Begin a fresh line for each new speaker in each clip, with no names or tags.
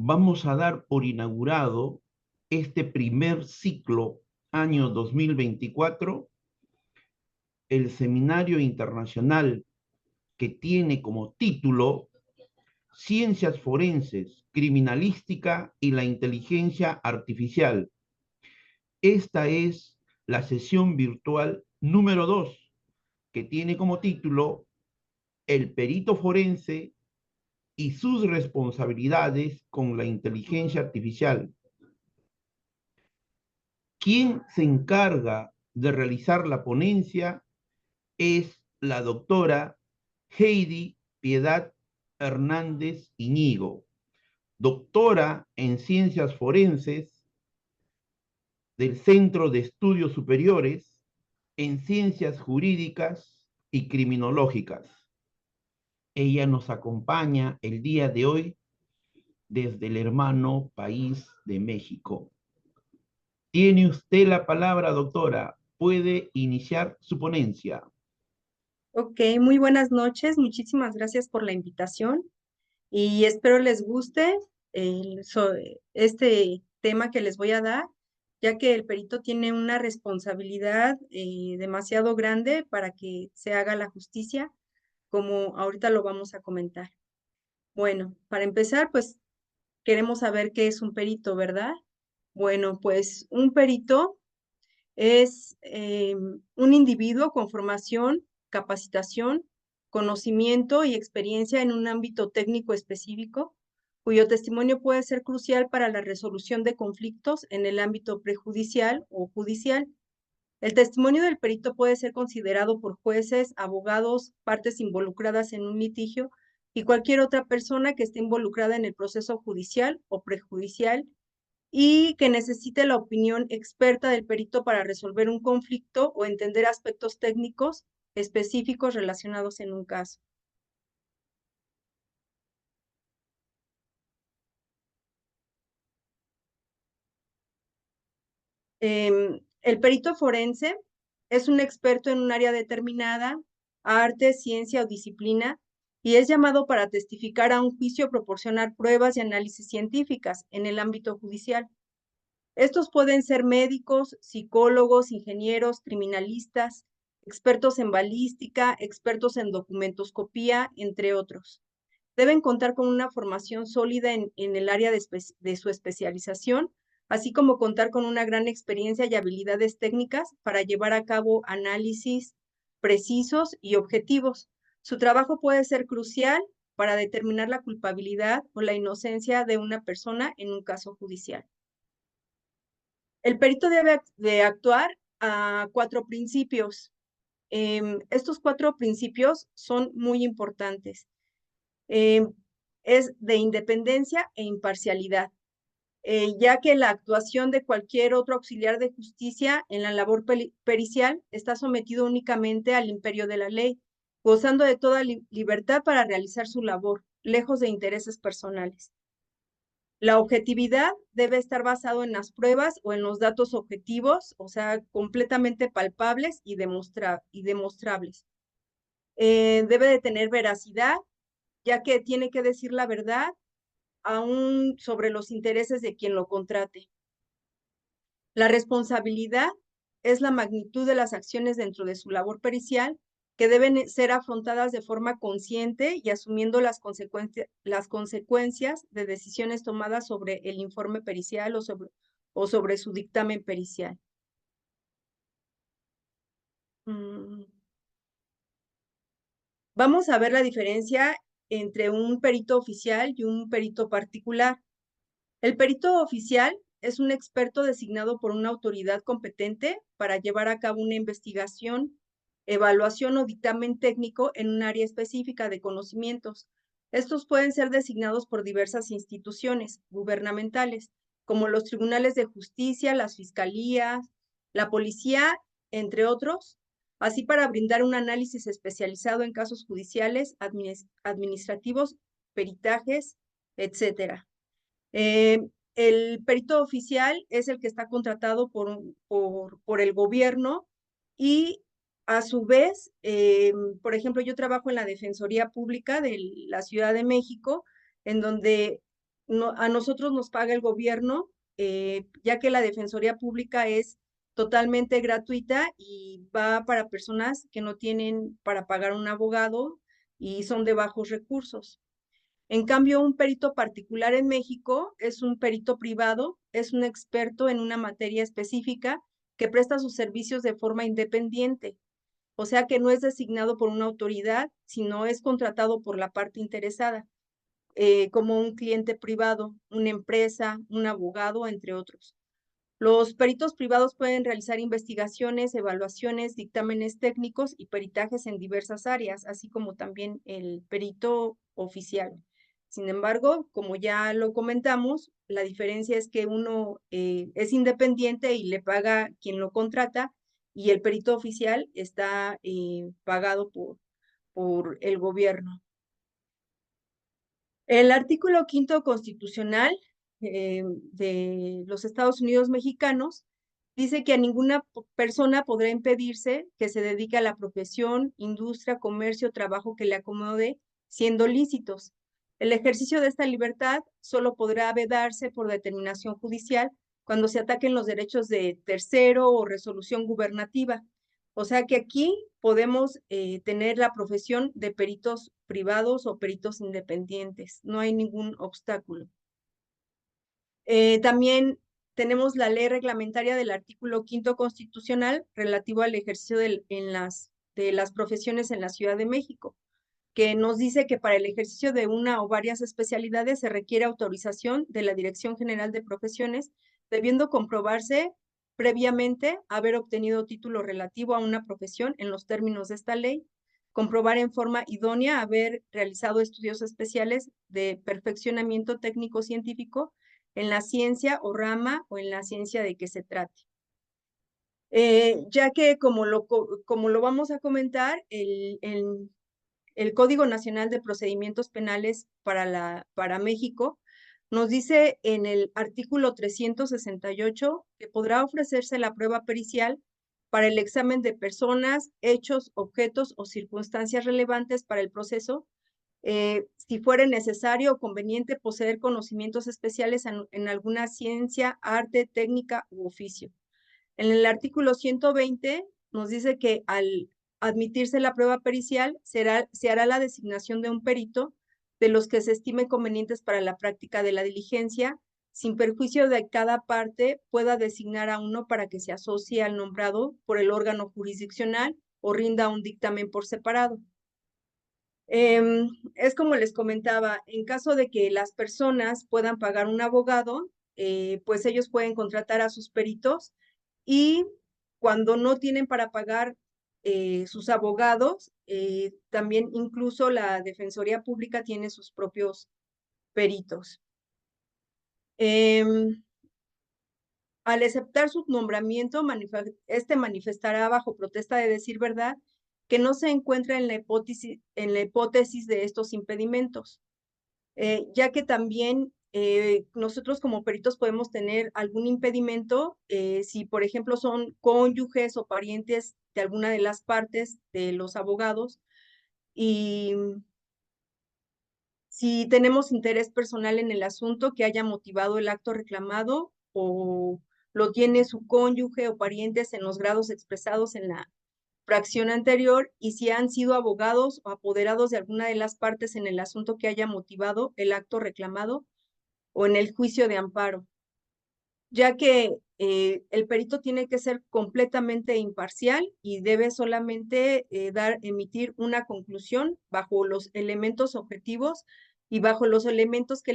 vamos a dar por inaugurado este primer ciclo, año 2024, el seminario internacional que tiene como título Ciencias Forenses, Criminalística y la Inteligencia Artificial. Esta es la sesión virtual número 2, que tiene como título El perito forense y sus responsabilidades con la inteligencia artificial. Quien se encarga de realizar la ponencia es la doctora Heidi Piedad Hernández Iñigo, doctora en Ciencias Forenses del Centro de Estudios Superiores en Ciencias Jurídicas y Criminológicas. Ella nos acompaña el día de hoy desde el hermano país de México. Tiene usted la palabra, doctora. Puede iniciar su ponencia.
Ok, muy buenas noches. Muchísimas gracias por la invitación y espero les guste este tema que les voy a dar, ya que el perito tiene una responsabilidad demasiado grande para que se haga la justicia, como ahorita lo vamos a comentar. Bueno, para empezar, pues queremos saber qué es un perito, ¿verdad? Bueno, pues un perito es un individuo con formación, capacitación, conocimiento y experiencia en un ámbito técnico específico, cuyo testimonio puede ser crucial para la resolución de conflictos en el ámbito prejudicial o judicial. El testimonio del perito puede ser considerado por jueces, abogados, partes involucradas en un litigio y cualquier otra persona que esté involucrada en el proceso judicial o prejudicial y que necesite la opinión experta del perito para resolver un conflicto o entender aspectos técnicos específicos relacionados en un caso. El perito forense es un experto en un área determinada, arte, ciencia o disciplina, y es llamado para testificar a un juicio, proporcionar pruebas y análisis científicas en el ámbito judicial. Estos pueden ser médicos, psicólogos, ingenieros, criminalistas, expertos en balística, expertos en documentoscopía, entre otros. Deben contar con una formación sólida en el área de su especialización, así como contar con una gran experiencia y habilidades técnicas para llevar a cabo análisis precisos y objetivos. Su trabajo puede ser crucial para determinar la culpabilidad o la inocencia de una persona en un caso judicial. El perito debe de actuar a 4 principios. Estos 4 principios son muy importantes. Es de independencia e imparcialidad, ya que la actuación de cualquier otro auxiliar de justicia en la labor pericial está sometido únicamente al imperio de la ley, gozando de toda libertad para realizar su labor, lejos de intereses personales. La objetividad debe estar basado en las pruebas o en los datos objetivos, o sea, completamente palpables y demostrables. Debe de tener veracidad, ya que tiene que decir la verdad, aún sobre los intereses de quien lo contrate. La responsabilidad es la magnitud de las acciones dentro de su labor pericial que deben ser afrontadas de forma consciente y asumiendo las consecuencias de decisiones tomadas sobre el informe pericial o sobre su dictamen pericial. Vamos a ver la diferencia entre un perito oficial y un perito particular. El perito oficial es un experto designado por una autoridad competente para llevar a cabo una investigación, evaluación o dictamen técnico en un área específica de conocimientos. Estos pueden ser designados por diversas instituciones gubernamentales, como los tribunales de justicia, las fiscalías, la policía, entre otros, así para brindar un análisis especializado en casos judiciales, administrativos, peritajes, etcétera. El perito oficial es el que está contratado por el gobierno y a su vez, por ejemplo, yo trabajo en la Defensoría Pública de la Ciudad de México, en donde a nosotros nos paga el gobierno, ya que la Defensoría Pública es totalmente gratuita y va para personas que no tienen para pagar un abogado y son de bajos recursos. En cambio, un perito particular en México es un perito privado, es un experto en una materia específica que presta sus servicios de forma independiente, o sea que no es designado por una autoridad, sino es contratado por la parte interesada, como un cliente privado, una empresa, un abogado, entre otros. Los peritos privados pueden realizar investigaciones, evaluaciones, dictámenes técnicos y peritajes en diversas áreas, así como también el perito oficial. Sin embargo, como ya lo comentamos, la diferencia es que uno es independiente y le paga quien lo contrata, y el perito oficial está pagado por el gobierno. El artículo 5º constitucional de los Estados Unidos mexicanos dice que a ninguna persona podrá impedirse que se dedique a la profesión, industria, comercio, trabajo que le acomode, siendo lícitos. El ejercicio de esta libertad solo podrá vedarse por determinación judicial cuando se ataquen los derechos de tercero o resolución gubernativa. O sea que aquí podemos tener la profesión de peritos privados o peritos independientes. No hay ningún obstáculo. También tenemos la ley reglamentaria del artículo 5º constitucional relativo al ejercicio de las profesiones en la Ciudad de México, que nos dice que para el ejercicio de una o varias especialidades se requiere autorización de la Dirección General de Profesiones, debiendo comprobarse previamente haber obtenido título relativo a una profesión en los términos de esta ley, comprobar en forma idónea haber realizado estudios especiales de perfeccionamiento técnico científico en la ciencia o rama o en la ciencia de que se trate. Ya que como lo vamos a comentar, el Código Nacional de Procedimientos Penales para México nos dice en el artículo 368 que podrá ofrecerse la prueba pericial para el examen de personas, hechos, objetos o circunstancias relevantes para el proceso, si fuere necesario o conveniente poseer conocimientos especiales en alguna ciencia, arte, técnica u oficio. En el artículo 120 nos dice que al admitirse la prueba pericial, se hará la designación de un perito de los que se estime convenientes para la práctica de la diligencia, sin perjuicio de que cada parte pueda designar a uno para que se asocie al nombrado por el órgano jurisdiccional o rinda un dictamen por separado. Es como les comentaba, en caso de que las personas puedan pagar un abogado, pues ellos pueden contratar a sus peritos, y cuando no tienen para pagar sus abogados, también incluso la Defensoría Pública tiene sus propios peritos. Al aceptar su nombramiento, este manifestará bajo protesta de decir verdad que no se encuentra en la hipótesis de estos impedimentos, ya que también nosotros como peritos podemos tener algún impedimento si, por ejemplo, son cónyuges o parientes de alguna de las partes de los abogados, y si tenemos interés personal en el asunto que haya motivado el acto reclamado, o lo tiene su cónyuge o parientes en los grados expresados en la fracción anterior, y si han sido abogados o apoderados de alguna de las partes en el asunto que haya motivado el acto reclamado o en el juicio de amparo, ya que el perito tiene que ser completamente imparcial y debe solamente emitir una conclusión bajo los elementos objetivos y bajo los elementos que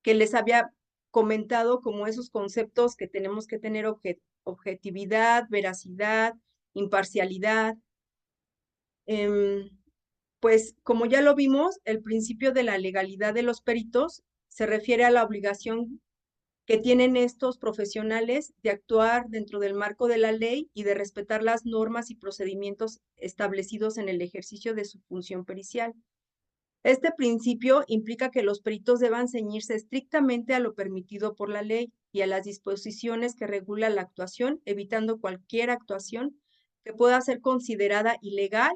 les había comentado, como esos conceptos que tenemos que tener: objetividad, veracidad, imparcialidad. Pues como ya lo vimos, el principio de la legalidad de los peritos se refiere a la obligación que tienen estos profesionales de actuar dentro del marco de la ley y de respetar las normas y procedimientos establecidos en el ejercicio de su función pericial. Este principio implica que los peritos deban ceñirse estrictamente a lo permitido por la ley y a las disposiciones que regulan la actuación, evitando cualquier actuación que pueda ser considerada ilegal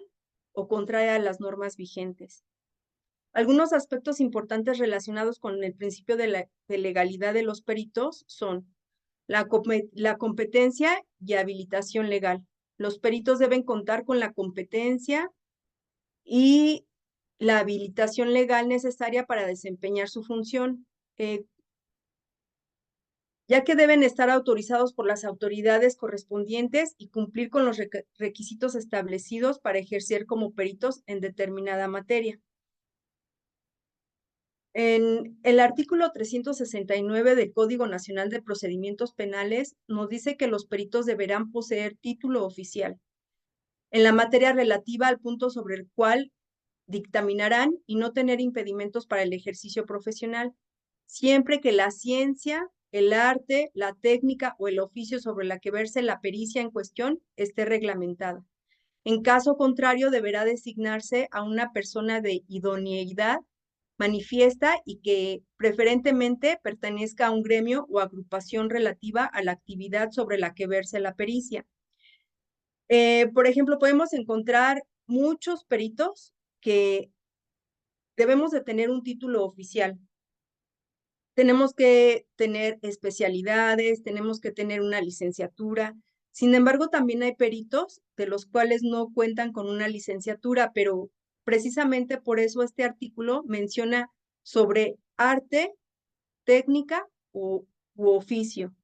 o contraria a las normas vigentes. Algunos aspectos importantes relacionados con el principio de legalidad de los peritos son la competencia y habilitación legal. Los peritos deben contar con la competencia y la habilitación legal necesaria para desempeñar su función, ya que deben estar autorizados por las autoridades correspondientes y cumplir con los requisitos establecidos para ejercer como peritos en determinada materia. En el artículo 369 del Código Nacional de Procedimientos Penales nos dice que los peritos deberán poseer título oficial en la materia relativa al punto sobre el cual dictaminarán y no tener impedimentos para el ejercicio profesional, siempre que la ciencia, el arte, la técnica o el oficio sobre la que verse la pericia en cuestión esté reglamentada. En caso contrario, deberá designarse a una persona de idoneidad manifiesta y que preferentemente pertenezca a un gremio o agrupación relativa a la actividad sobre la que verse la pericia. Por ejemplo, podemos encontrar muchos peritos que debemos de tener un título oficial. Tenemos que tener especialidades, tenemos que tener una licenciatura. Sin embargo, también hay peritos de los cuales no cuentan con una licenciatura, pero precisamente por eso este artículo menciona sobre arte, técnica u oficio.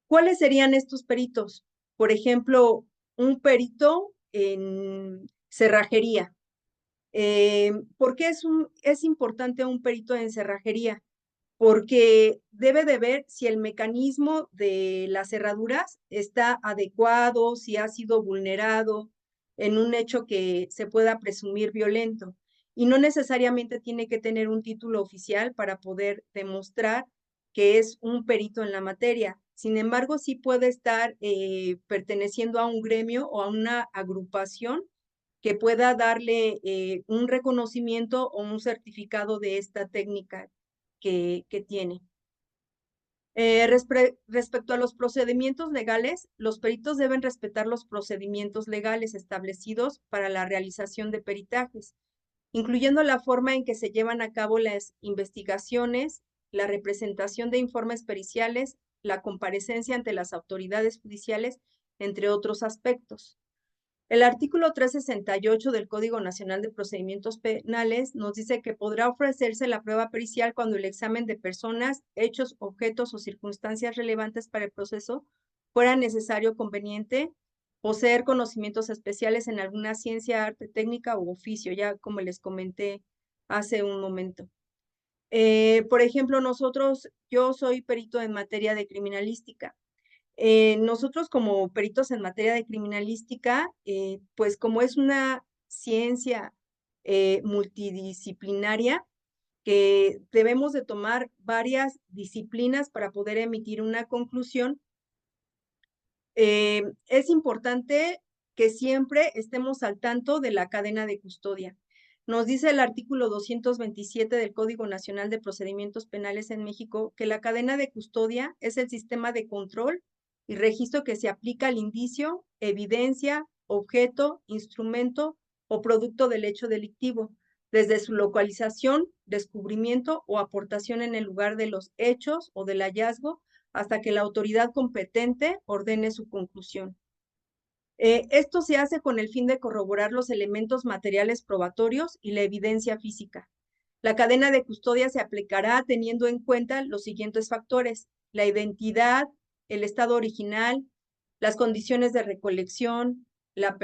¿Cuáles serían estos peritos? Por ejemplo, un perito en cerrajería. ¿Por qué es importante un perito en cerrajería? Porque debe de ver si el mecanismo de las cerraduras está adecuado, si ha sido vulnerado en un hecho que se pueda presumir violento. Y no necesariamente tiene que tener un título oficial para poder demostrar que es un perito en la materia. Sin embargo, sí puede estar perteneciendo a un gremio o a una agrupación que pueda darle un reconocimiento o un certificado de esta técnica que tiene. Respecto a los procedimientos legales, los peritos deben respetar los procedimientos legales establecidos para la realización de peritajes, incluyendo la forma en que se llevan a cabo las investigaciones, la representación de informes periciales, la comparecencia ante las autoridades judiciales, entre otros aspectos. El artículo 368 del Código Nacional de Procedimientos Penales nos dice que podrá ofrecerse la prueba pericial cuando el examen de personas, hechos, objetos o circunstancias relevantes para el proceso fuera necesario o conveniente, poseer conocimientos especiales en alguna ciencia, arte, técnica u oficio, ya como les comenté hace un momento. Por ejemplo, yo soy perito en materia de criminalística. Nosotros como peritos en materia de criminalística, pues como es una ciencia multidisciplinaria, que debemos de tomar varias disciplinas para poder emitir una conclusión, es importante que siempre estemos al tanto de la cadena de custodia. Nos dice el artículo 227 del Código Nacional de Procedimientos Penales en México que la cadena de custodia es el sistema de control y registro que se aplica al indicio, evidencia, objeto, instrumento o producto del hecho delictivo, desde su localización, descubrimiento o aportación en el lugar de los hechos o del hallazgo hasta que la autoridad competente ordene su conclusión. Esto se hace con el fin de corroborar los elementos materiales probatorios y la evidencia física. La cadena de custodia se aplicará teniendo en cuenta los siguientes factores: la identidad, el estado original, las condiciones de recolección, la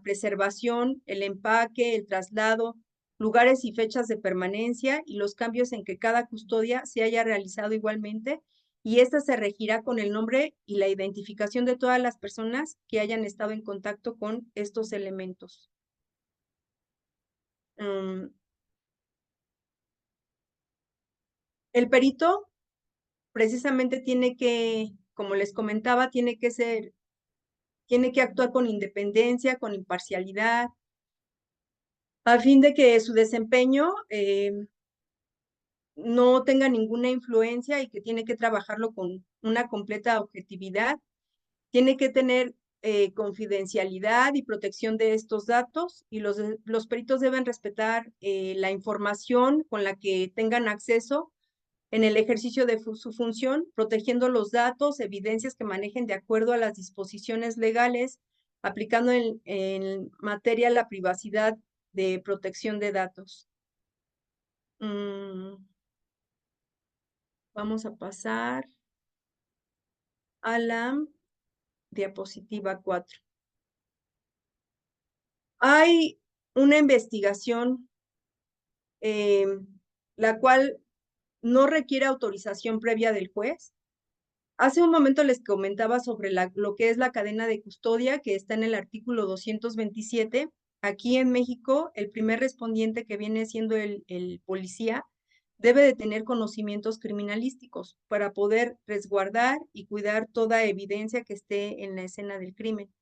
preservación, el empaque, el traslado, lugares y fechas de permanencia y los cambios en que cada custodia se haya realizado igualmente, y esta se regirá con el nombre y la identificación de todas las personas que hayan estado en contacto con estos elementos. El perito precisamente tiene que, como les comentaba, tiene que actuar con independencia, con imparcialidad, a fin de que su desempeño no tenga ninguna influencia y que tiene que trabajarlo con una completa objetividad. Tiene que tener confidencialidad y protección de estos datos, y los peritos deben respetar la información con la que tengan acceso en el ejercicio de su función, protegiendo los datos, evidencias que manejen de acuerdo a las disposiciones legales, aplicando en materia la privacidad de protección de datos. Vamos a pasar a la diapositiva 4. Hay una investigación la cual no requiere autorización previa del juez. Hace un momento les comentaba sobre lo que es la cadena de custodia, que está en el artículo 227. Aquí en México, el primer respondiente, que viene siendo el policía, debe de tener conocimientos criminalísticos para poder resguardar y cuidar toda evidencia que esté en la escena del crimen.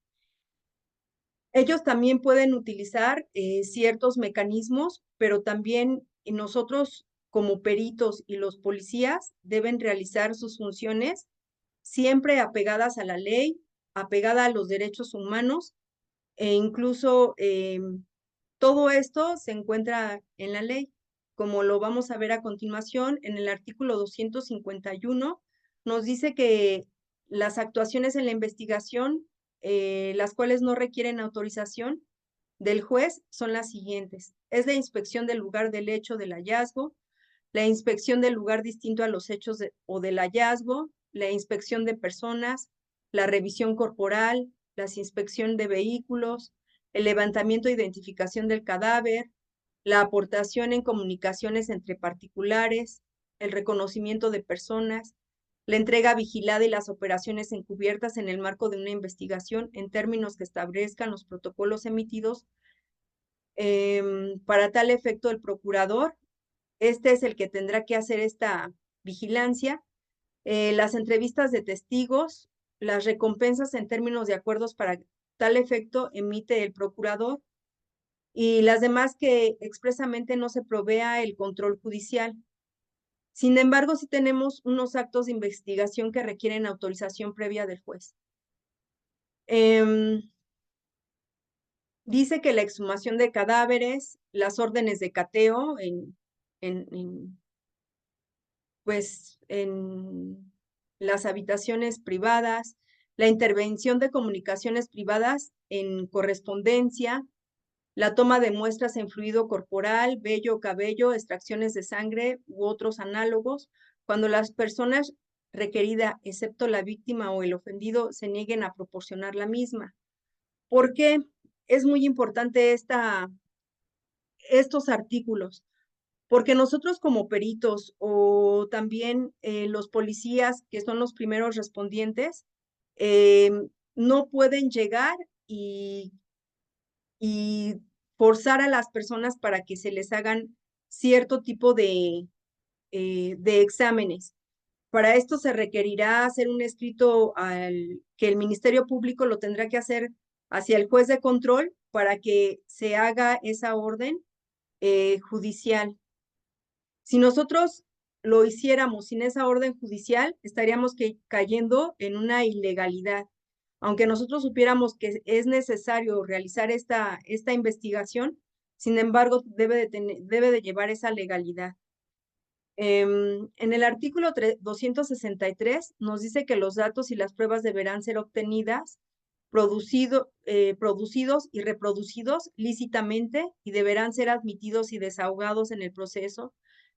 Ellos también pueden utilizar ciertos mecanismos, pero también nosotros como peritos y los policías deben realizar sus funciones siempre apegadas a la ley, apegada a los derechos humanos, e incluso todo esto se encuentra en la ley, como lo vamos a ver a continuación. En el artículo 251 nos dice que las actuaciones en la investigación, las cuales no requieren autorización del juez, son las siguientes. Es la inspección del lugar del hecho del hallazgo, la inspección del lugar distinto a los hechos o del hallazgo, la inspección de personas, la revisión corporal, la inspección de vehículos, el levantamiento e identificación del cadáver, la aportación en comunicaciones entre particulares, el reconocimiento de personas, la entrega vigilada y las operaciones encubiertas en el marco de una investigación en términos que establezcan los protocolos emitidos. Para tal efecto, el procurador, este es el que tendrá que hacer esta vigilancia, las entrevistas de testigos, las recompensas en términos de acuerdos para tal efecto emite el procurador, y las demás que expresamente no se provea el control judicial. Sin embargo, sí tenemos unos actos de investigación que requieren autorización previa del juez. Dice que la exhumación de cadáveres, las órdenes de cateo pues en las habitaciones privadas, la intervención de comunicaciones privadas en correspondencia, la toma de muestras en fluido corporal, vello o cabello, extracciones de sangre u otros análogos, cuando las personas requeridas, excepto la víctima o el ofendido, se nieguen a proporcionar la misma. ¿Por qué es muy importante estos artículos? Porque nosotros como peritos o también los policías, que son los primeros respondientes, no pueden llegar y forzar a las personas para que se les hagan cierto tipo de exámenes. Para esto se requerirá hacer un escrito que el Ministerio Público lo tendrá que hacer hacia el juez de control para que se haga esa orden judicial. Si nosotros lo hiciéramos sin esa orden judicial, estaríamos cayendo en una ilegalidad. Aunque nosotros supiéramos que es necesario realizar esta investigación, sin embargo, debe de llevar esa legalidad. En el artículo 263 nos dice que los datos y las pruebas deberán ser obtenidas, producidos y reproducidos lícitamente, y deberán ser admitidos y desahogados en el proceso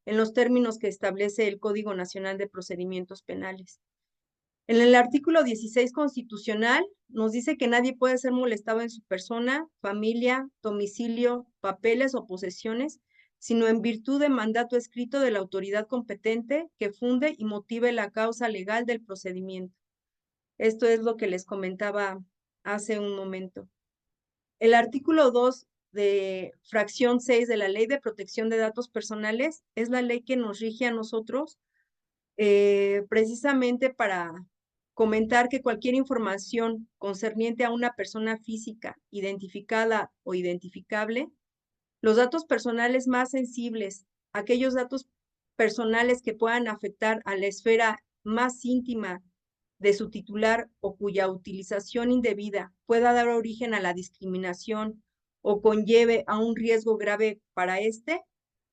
en los términos que establece el Código Nacional de Procedimientos Penales. En el artículo 16 constitucional nos dice que nadie puede ser molestado en su persona, familia, domicilio, papeles o posesiones, sino en virtud de mandato escrito de la autoridad competente que funde y motive la causa legal del procedimiento. Esto es lo que les comentaba hace un momento. El artículo 2 de fracción 6 de la Ley de Protección de Datos Personales es la ley que nos rige a nosotros precisamente para comentar que cualquier información concerniente a una persona física identificada o identificable, los datos personales más sensibles, aquellos datos personales que puedan afectar a la esfera más íntima de su titular o cuya utilización indebida pueda dar origen a la discriminación o conlleve a un riesgo grave para éste.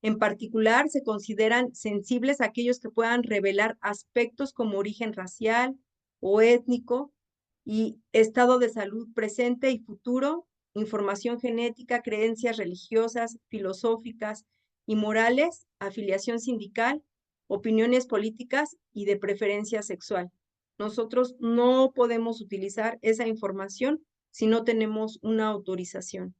En particular, se consideran sensibles aquellos que puedan revelar aspectos como origen racial o étnico y estado de salud presente y futuro, información genética, creencias religiosas, filosóficas y morales, afiliación sindical, opiniones políticas y de preferencia sexual. Nosotros no podemos utilizar esa información si no tenemos una autorización.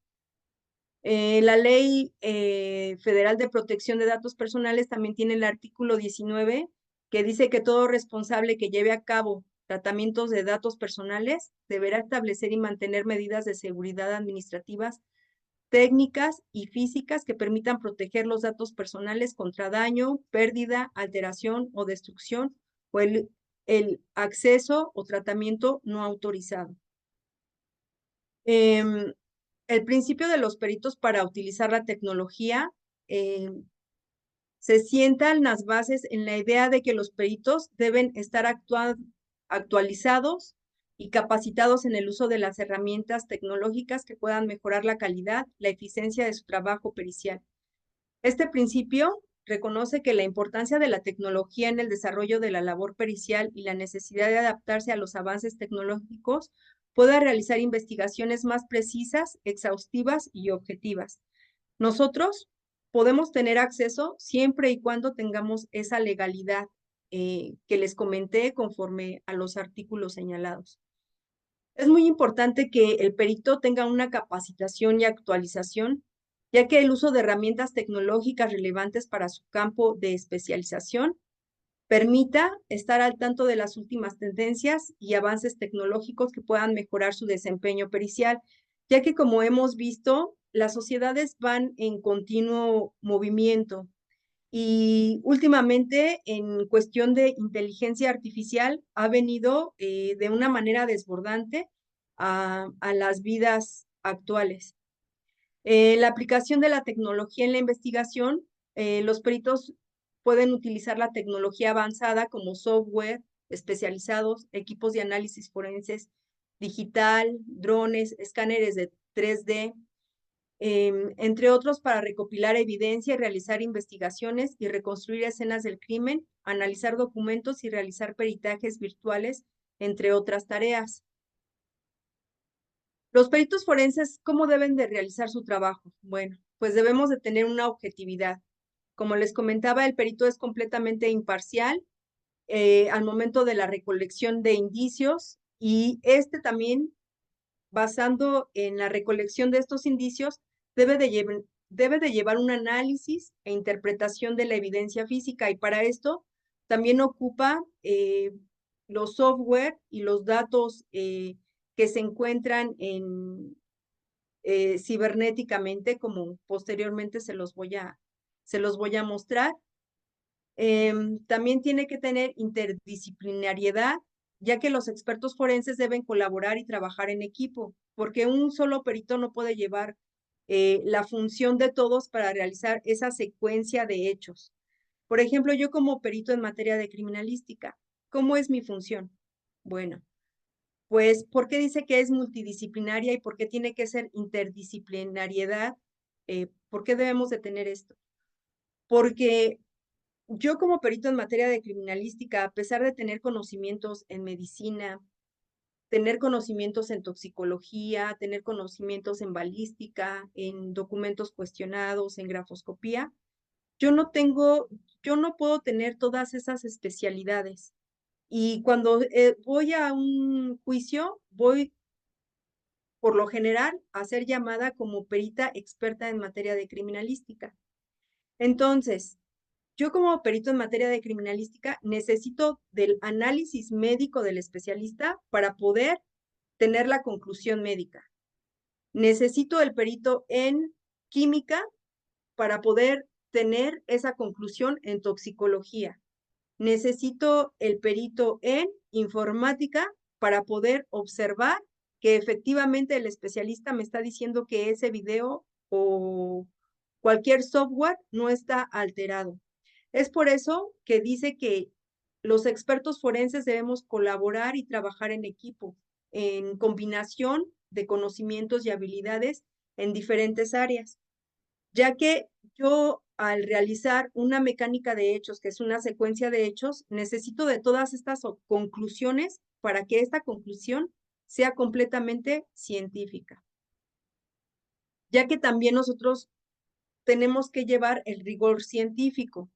La Ley Federal de Protección de Datos Personales también tiene el artículo 19 que dice que todo responsable que lleve a cabo tratamientos de datos personales deberá establecer y mantener medidas de seguridad administrativas, técnicas y físicas que permitan proteger los datos personales contra daño, pérdida, alteración o destrucción o el acceso o tratamiento no autorizado. El principio de los peritos para utilizar la tecnología se sientan las bases en la idea de que los peritos deben estar actualizados y capacitados en el uso de las herramientas tecnológicas que puedan mejorar la calidad, la eficiencia de su trabajo pericial. Este principio reconoce que la importancia de la tecnología en el desarrollo de la labor pericial y la necesidad de adaptarse a los avances tecnológicos pueda realizar investigaciones más precisas, exhaustivas y objetivas. Nosotros podemos tener acceso siempre y cuando tengamos esa legalidad que les comenté conforme a los artículos señalados. Es muy importante que el perito tenga una capacitación y actualización, ya que el uso de herramientas tecnológicas relevantes para su campo de especialización permita estar al tanto de las últimas tendencias y avances tecnológicos que puedan mejorar su desempeño pericial, ya que como hemos visto, las sociedades van en continuo movimiento y últimamente en cuestión de inteligencia artificial ha venido de una manera desbordante a las vidas actuales. La aplicación de la tecnología en la investigación, los peritos pueden utilizar la tecnología avanzada como software especializados, equipos de análisis forenses digital, drones, escáneres de 3D, entre otros para recopilar evidencia y realizar investigaciones y reconstruir escenas del crimen, analizar documentos y realizar peritajes virtuales, entre otras tareas. Los peritos forenses, ¿cómo deben de realizar su trabajo? Bueno, pues debemos de tener una objetividad. Como les comentaba, el perito es completamente imparcial al momento de la recolección de indicios y también, basando en la recolección de estos indicios, debe de llevar un análisis e interpretación de la evidencia física y para esto también ocupa los software y los datos que se encuentran cibernéticamente, como posteriormente se los voy a mostrar. También tiene que tener interdisciplinariedad, ya que los expertos forenses deben colaborar y trabajar en equipo, porque un solo perito no puede llevar la función de todos para realizar esa secuencia de hechos. Por ejemplo, yo como perito en materia de criminalística, ¿cómo es mi función? Bueno, pues, ¿por qué dice que es multidisciplinaria y por qué tiene que ser interdisciplinariedad? ¿Por qué debemos de tener esto? Porque yo como perito en materia de criminalística, a pesar de tener conocimientos en medicina, tener conocimientos en toxicología, tener conocimientos en balística, en documentos cuestionados, en grafoscopía, yo no puedo tener todas esas especialidades. Y cuando voy a un juicio, voy por lo general a ser llamada como perita experta en materia de criminalística. Entonces, yo como perito en materia de criminalística necesito del análisis médico del especialista para poder tener la conclusión médica. Necesito el perito en química para poder tener esa conclusión en toxicología. Necesito el perito en informática para poder observar que efectivamente el especialista me está diciendo que ese video o cualquier software no está alterado. Es por eso que dice que los expertos forenses debemos colaborar y trabajar en equipo, en combinación de conocimientos y habilidades en diferentes áreas, ya que yo al realizar una mecánica de hechos, que es una secuencia de hechos, necesito de todas estas conclusiones para que esta conclusión sea completamente científica, ya que también nosotros tenemos que llevar el rigor científico.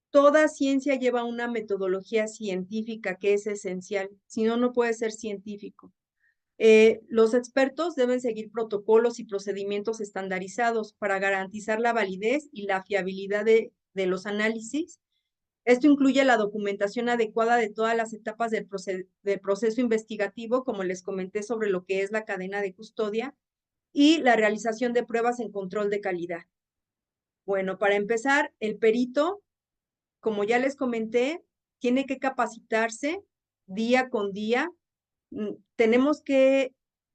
Toda ciencia lleva una metodología científica que es esencial, si no, no puede ser científico. Los expertos deben seguir protocolos y procedimientos estandarizados para garantizar la validez y la fiabilidad de los análisis. Esto incluye la documentación adecuada de todas las etapas del proceso investigativo, como les comenté sobre lo que es la cadena de custodia, y la realización de pruebas en control de calidad. Bueno, para empezar, el perito, como ya les comenté, tiene que capacitarse día con día. Tenemos que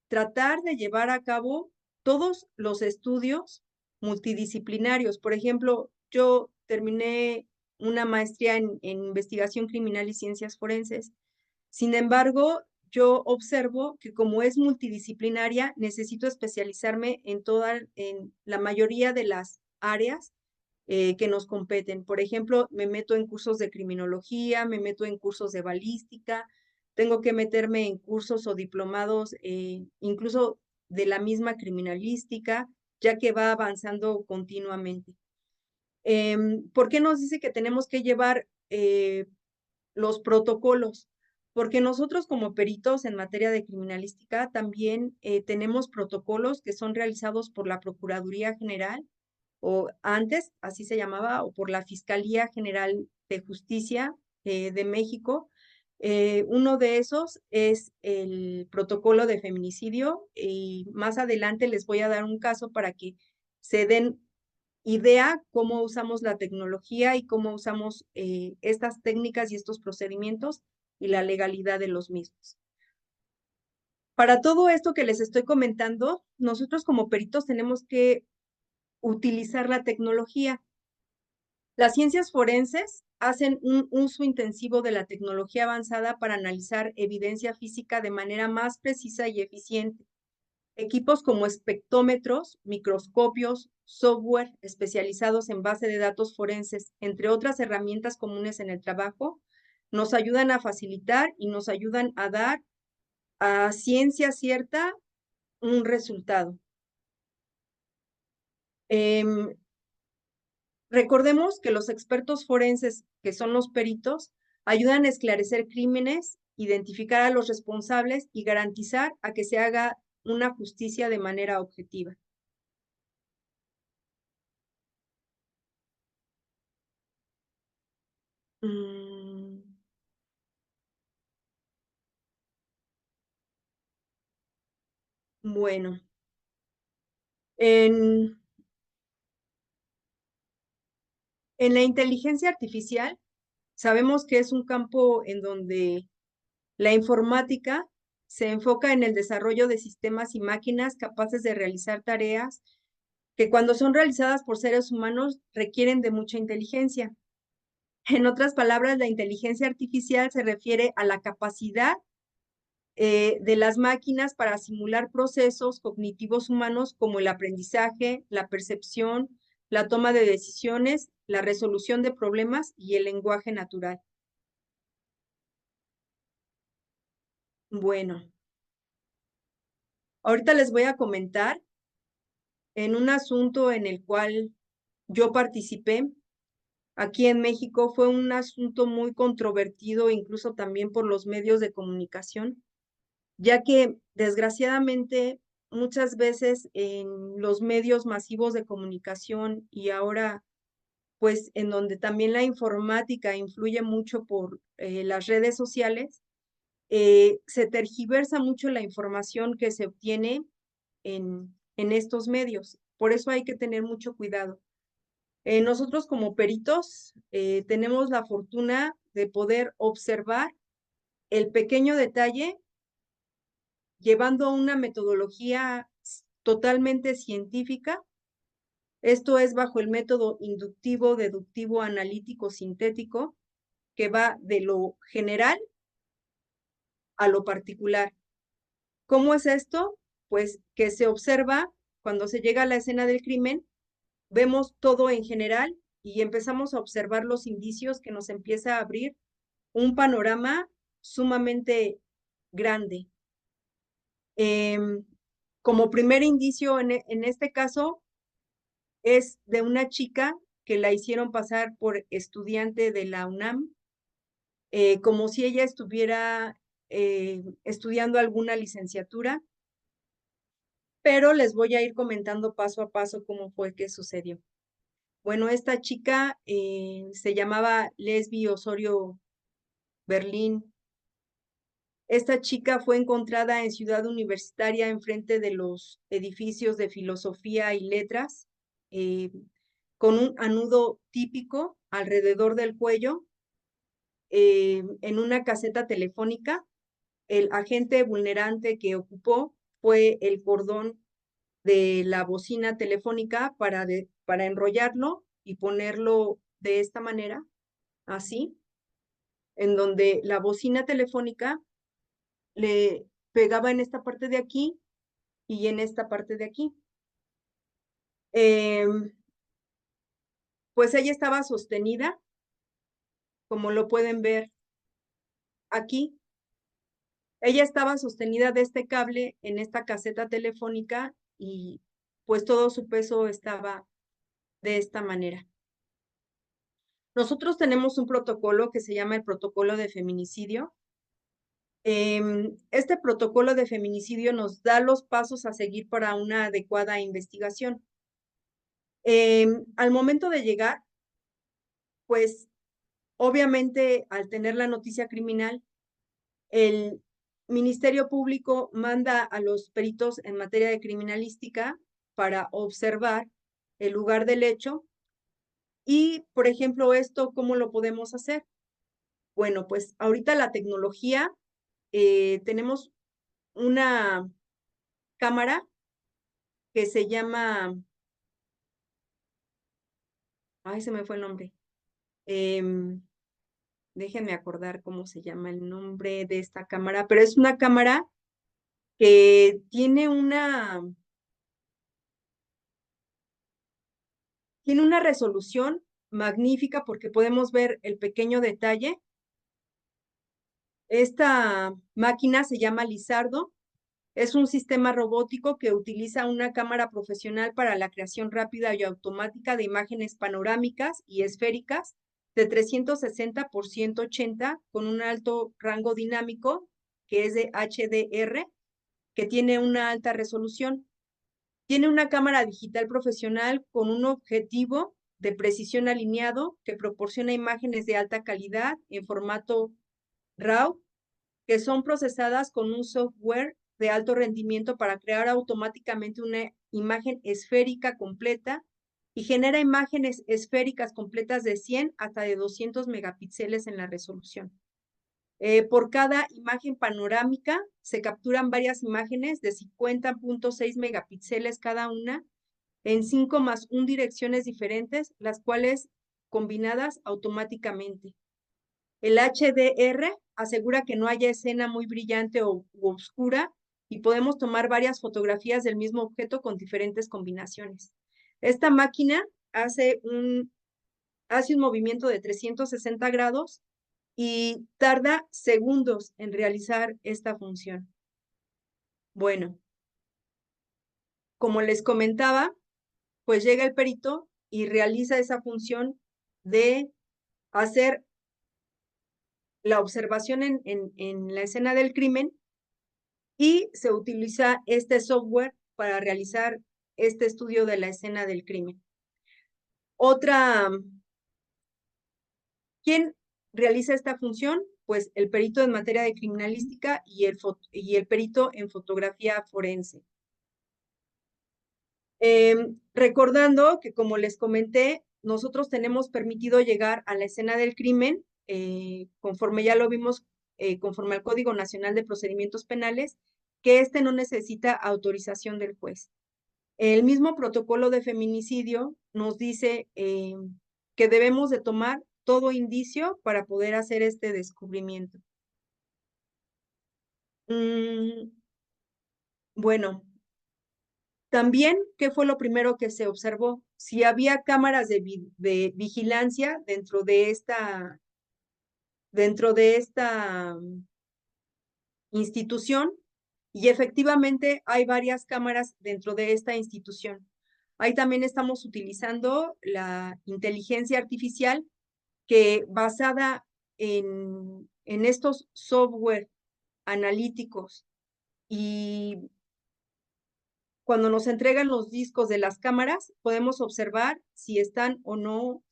tratar de llevar a cabo todos los estudios multidisciplinarios. Por ejemplo, yo terminé una maestría en investigación criminal y ciencias forenses. Sin embargo, yo observo que como es multidisciplinaria, necesito especializarme en la mayoría de las áreas que nos competen. Por ejemplo, me meto en cursos de criminología, me meto en cursos de balística, tengo que meterme en cursos o diplomados, incluso de la misma criminalística, ya que va avanzando continuamente. ¿Por qué nos dice que tenemos que llevar los protocolos? Porque nosotros como peritos en materia de criminalística también tenemos protocolos que son realizados por la Procuraduría General, o antes, así se llamaba, o por la Fiscalía General de Justicia de México. Uno de esos es el protocolo de feminicidio y más adelante les voy a dar un caso para que se den idea cómo usamos la tecnología y cómo usamos estas técnicas y estos procedimientos y la legalidad de los mismos. Para todo esto que les estoy comentando, nosotros como peritos tenemos que utilizar la tecnología. Las ciencias forenses hacen un uso intensivo de la tecnología avanzada para analizar evidencia física de manera más precisa y eficiente. Equipos como espectrómetros, microscopios, software especializados en base de datos forenses, entre otras herramientas comunes en el trabajo, nos ayudan a facilitar y nos ayudan a dar a ciencia cierta un resultado. Recordemos que los expertos forenses, que son los peritos, ayudan a esclarecer crímenes, identificar a los responsables y garantizar a que se haga una justicia de manera objetiva. Bueno, en la inteligencia artificial sabemos que es un campo en donde la informática se enfoca en el desarrollo de sistemas y máquinas capaces de realizar tareas que cuando son realizadas por seres humanos requieren de mucha inteligencia. En otras palabras, la inteligencia artificial se refiere a la capacidad de las máquinas para simular procesos cognitivos humanos como el aprendizaje, la percepción, la toma de decisiones, la resolución de problemas y el lenguaje natural. Bueno, ahorita les voy a comentar en un asunto en el cual yo participé. Aquí en México fue un asunto muy controvertido, incluso también por los medios de comunicación, ya que desgraciadamente muchas veces en los medios masivos de comunicación y ahora pues en donde también la informática influye mucho por las redes sociales, se tergiversa mucho la información que se obtiene en estos medios. Por eso hay que tener mucho cuidado. Nosotros como peritos tenemos la fortuna de poder observar el pequeño detalle llevando una metodología totalmente científica. Esto es bajo el método inductivo, deductivo, analítico, sintético, que va de lo general a lo particular. ¿Cómo es esto? Pues que se observa cuando se llega a la escena del crimen, vemos todo en general y empezamos a observar los indicios que nos empieza a abrir un panorama sumamente grande. Como primer indicio en este caso es de una chica que la hicieron pasar por estudiante de la UNAM, como si ella estuviera estudiando alguna licenciatura, pero les voy a ir comentando paso a paso cómo fue que sucedió. Bueno, esta chica se llamaba Lesbi Osorio Berlín. Esta chica fue encontrada en Ciudad Universitaria enfrente de los edificios de Filosofía y Letras, con un anudo típico alrededor del cuello, en una caseta telefónica. El agente vulnerante que ocupó fue el cordón de la bocina telefónica para enrollarlo y ponerlo de esta manera, así, en donde la bocina telefónica le pegaba en esta parte de aquí y en esta parte de aquí. Pues ella estaba sostenida, como lo pueden ver aquí. Ella estaba sostenida de este cable en esta caseta telefónica y pues todo su peso estaba de esta manera. Nosotros tenemos un protocolo que se llama el protocolo de feminicidio. Este protocolo de feminicidio nos da los pasos a seguir para una adecuada investigación. Al momento de llegar, pues obviamente al tener la noticia criminal, el Ministerio Público manda a los peritos en materia de criminalística para observar el lugar del hecho y, por ejemplo, esto, ¿cómo lo podemos hacer? Bueno, pues ahorita la tecnología, tenemos una cámara que se llama, ay, se me fue el nombre. Déjenme acordar cómo se llama el nombre de esta cámara, pero es una cámara que tiene una resolución magnífica porque podemos ver el pequeño detalle. Esta máquina se llama Lizardo. Es un sistema robótico que utiliza una cámara profesional para la creación rápida y automática de imágenes panorámicas y esféricas de 360 por 180 con un alto rango dinámico que es de HDR, que tiene una alta resolución. Tiene una cámara digital profesional con un objetivo de precisión alineado que proporciona imágenes de alta calidad en formato RAW que son procesadas con un software de alto rendimiento para crear automáticamente una imagen esférica completa y genera imágenes esféricas completas de 100 hasta de 200 megapíxeles en la resolución. Por cada imagen panorámica se capturan varias imágenes de 50.6 megapíxeles cada una en 5+1 direcciones diferentes, las cuales combinadas automáticamente. El HDR asegura que no haya escena muy brillante u oscura y podemos tomar varias fotografías del mismo objeto con diferentes combinaciones. Esta máquina hace un movimiento de 360 grados y tarda segundos en realizar esta función. Bueno, como les comentaba, pues llega el perito y realiza esa función de hacer la observación en la escena del crimen y se utiliza este software para realizar este estudio de la escena del crimen. ¿Quién realiza esta función? Pues el perito en materia de criminalística y el perito en fotografía forense. Recordando que, como les comenté, nosotros tenemos permitido llegar a la escena del crimen, conforme ya lo vimos, conforme al Código Nacional de Procedimientos Penales, que este no necesita autorización del juez. El mismo protocolo de feminicidio nos dice que debemos de tomar todo indicio para poder hacer este descubrimiento. Bueno, también, ¿qué fue lo primero que se observó? Si había cámaras de vigilancia dentro de esta institución, y efectivamente hay varias cámaras dentro de esta institución. Ahí también estamos utilizando la inteligencia artificial que basada en estos software analíticos y cuando nos entregan los discos de las cámaras, podemos observar si están o no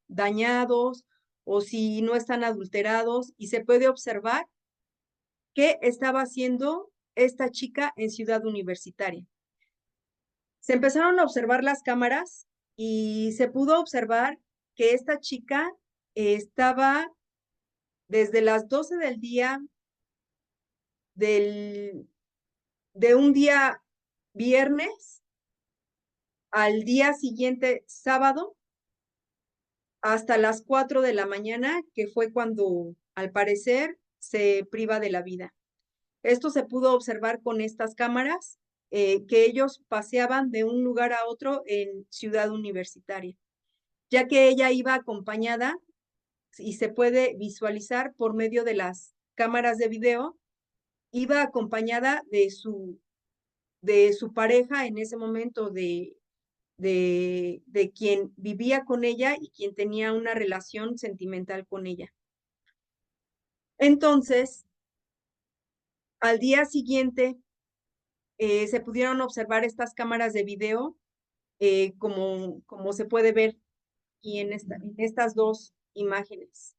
dañados o si no están adulterados y se puede observar qué estaba haciendo esta chica en Ciudad Universitaria. Se empezaron a observar las cámaras y se pudo observar que esta chica estaba desde las 12 del día de un día viernes al día siguiente sábado hasta las 4 de la mañana, que fue cuando al parecer se priva de la vida. Esto se pudo observar con estas cámaras, que ellos paseaban de un lugar a otro en Ciudad Universitaria, ya que ella iba acompañada y se puede visualizar por medio de las cámaras de video, iba acompañada de su pareja en ese momento, de quien vivía con ella y quien tenía una relación sentimental con ella. Entonces, al día siguiente, se pudieron observar estas cámaras de video, como se puede ver aquí en estas dos imágenes.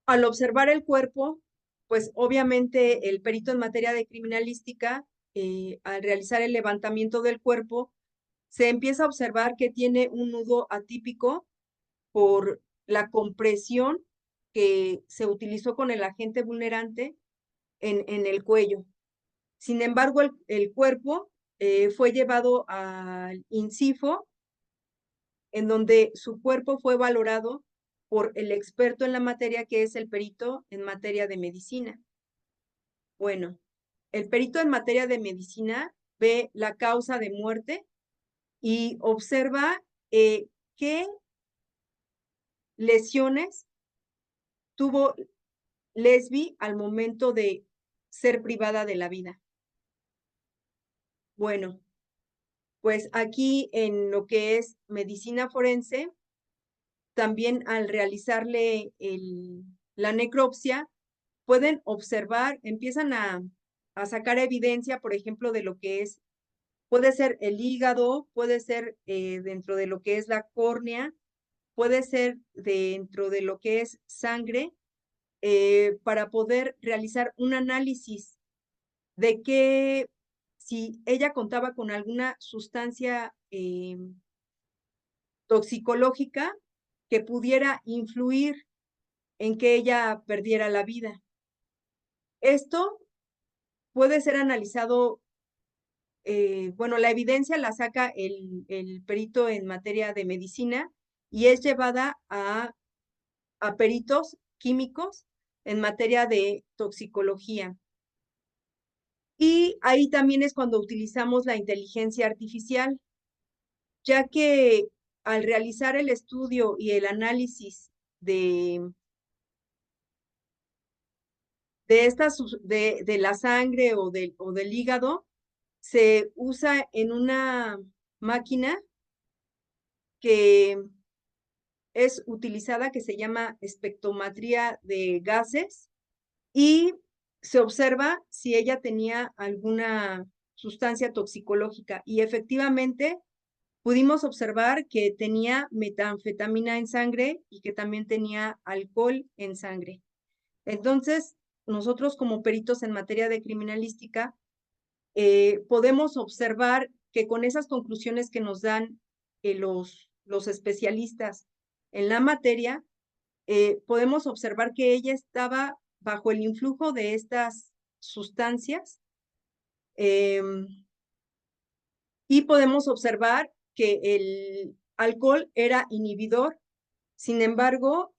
Al observar el cuerpo, pues obviamente el perito en materia de criminalística, al realizar el levantamiento del cuerpo, se empieza a observar que tiene un nudo atípico por la compresión que se utilizó con el agente vulnerante en el cuello. Sin embargo, el cuerpo fue llevado al INCIFO, en donde su cuerpo fue valorado por el experto en la materia, que es el perito en materia de medicina. Bueno, el perito en materia de medicina ve la causa de muerte y observa qué lesiones tuvo Lesbi al momento de ser privada de la vida. Bueno, pues aquí en lo que es medicina forense, también al realizarle la necropsia, pueden observar, empiezan a sacar evidencia, por ejemplo, de lo que es, puede ser el hígado, puede ser dentro de lo que es la córnea, puede ser dentro de lo que es sangre, para poder realizar un análisis de que si ella contaba con alguna sustancia toxicológica que pudiera influir en que ella perdiera la vida. Esto puede ser analizado, bueno, la evidencia la saca el perito en materia de medicina y es llevada a peritos químicos en materia de toxicología. Y ahí también es cuando utilizamos la inteligencia artificial, ya que al realizar el estudio y el análisis de la sangre o del hígado, se usa en una máquina que es utilizada, que se llama espectrometría de gases, y se observa si ella tenía alguna sustancia toxicológica. Y efectivamente pudimos observar que tenía metanfetamina en sangre y que también tenía alcohol en sangre. Entonces, nosotros como peritos en materia de criminalística, podemos observar que con esas conclusiones que nos dan los especialistas en la materia, podemos observar que ella estaba bajo el influjo de estas sustancias, y podemos observar que el alcohol era inhibidor. Sin embargo,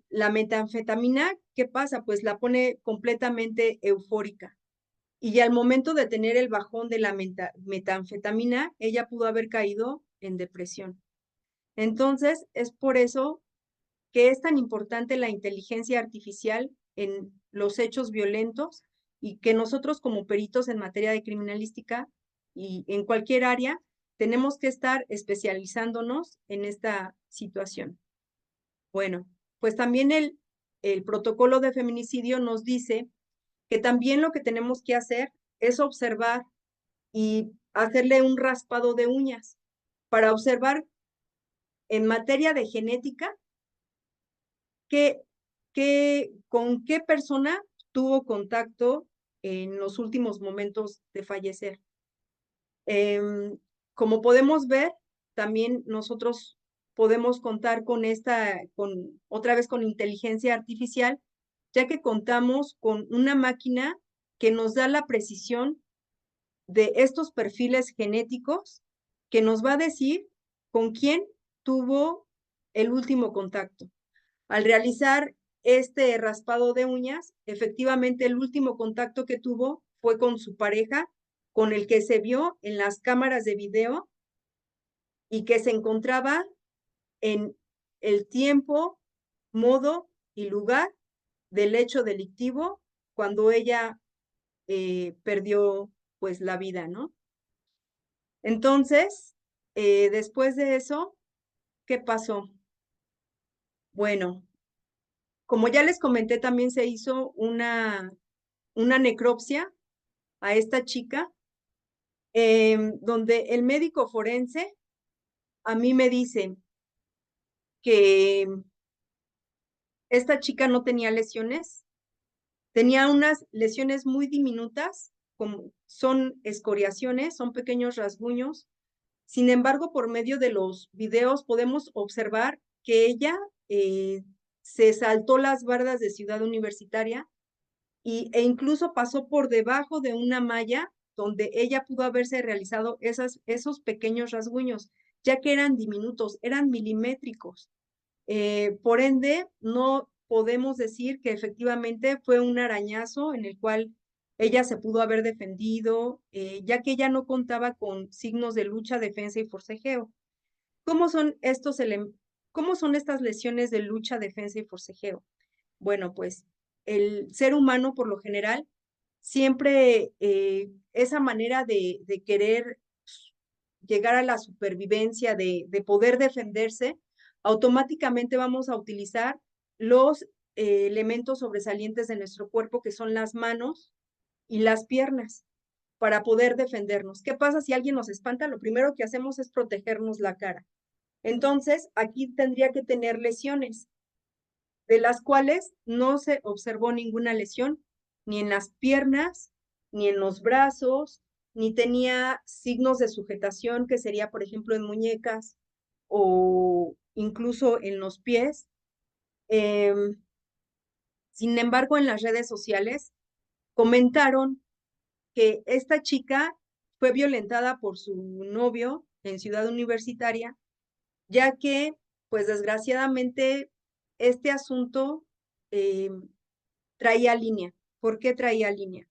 la metanfetamina, ¿qué pasa? Pues la pone completamente eufórica. Y al momento de tener el bajón de la metanfetamina, ella pudo haber caído en depresión. Entonces, es por eso que es tan importante la inteligencia artificial en los hechos violentos y que nosotros como peritos en materia de criminalística y en cualquier área tenemos que estar especializándonos en esta situación. Bueno, pues también el protocolo de feminicidio nos dice que también lo que tenemos que hacer es observar y hacerle un raspado de uñas para observar en materia de genética con qué persona tuvo contacto en los últimos momentos de fallecer. Como podemos ver, también nosotros podemos contar otra vez con inteligencia artificial, ya que contamos con una máquina que nos da la precisión de estos perfiles genéticos, que nos va a decir con quién tuvo el último contacto. Al realizar este raspado de uñas, efectivamente el último contacto que tuvo fue con su pareja, con el que se vio en las cámaras de video y que se encontraba en el tiempo, modo y lugar del hecho delictivo cuando ella perdió pues la vida, ¿no? Entonces, después de eso, ¿qué pasó? Bueno, como ya les comenté, también se hizo una necropsia a esta chica, donde el médico forense a mí me dice que esta chica no tenía lesiones, tenía unas lesiones muy diminutas, como son escoriaciones, son pequeños rasguños. Sin embargo, por medio de los videos podemos observar que ella se saltó las bardas de Ciudad Universitaria e incluso pasó por debajo de una malla donde ella pudo haberse realizado esos pequeños rasguños, ya que eran diminutos, eran milimétricos. Por ende, no podemos decir que efectivamente fue un arañazo en el cual ella se pudo haber defendido, ya que ella no contaba con signos de lucha, defensa y forcejeo. ¿Cómo son cómo son estas lesiones de lucha, defensa y forcejeo? Bueno, pues el ser humano por lo general siempre esa manera de querer llegar a la supervivencia, de poder defenderse, automáticamente vamos a utilizar los elementos sobresalientes de nuestro cuerpo, que son las manos y las piernas, para poder defendernos. ¿Qué pasa si alguien nos espanta? Lo primero que hacemos es protegernos la cara. Entonces, aquí tendría que tener lesiones, de las cuales no se observó ninguna lesión, ni en las piernas, ni en los brazos, ni tenía signos de sujetación, que sería, por ejemplo, en muñecas o incluso en los pies. Sin embargo, en las redes sociales comentaron que esta chica fue violentada por su novio en Ciudad Universitaria, ya que, pues desgraciadamente, este asunto eh, traía línea. ¿Por qué traía línea?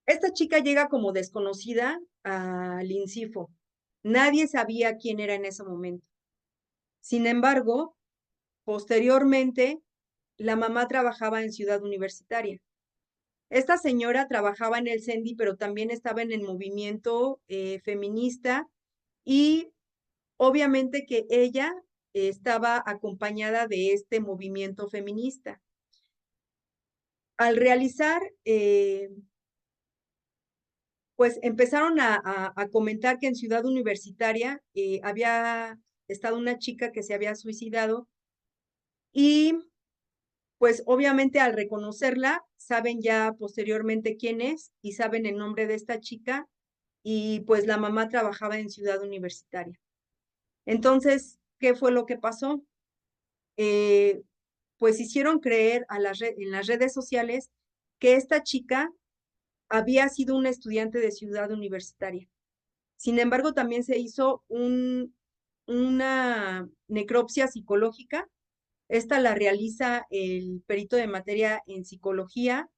Esta chica llega como desconocida al INCIFO. Nadie sabía quién era en ese momento. Sin embargo, posteriormente, la mamá trabajaba en Ciudad Universitaria. Esta señora trabajaba en el CENDI, pero también estaba en el movimiento feminista y obviamente que ella estaba acompañada de este movimiento feminista. Al realizar, pues empezaron a comentar que en Ciudad Universitaria había estado una chica que se había suicidado y pues obviamente al reconocerla, saben ya posteriormente quién es y saben el nombre de esta chica y pues la mamá trabajaba en Ciudad Universitaria. Entonces, ¿qué fue lo que pasó? Pues hicieron creer en las redes sociales que esta chica había sido una estudiante de Ciudad Universitaria. Sin embargo, también se hizo una necropsia psicológica. Esta la realiza el perito de materia en psicología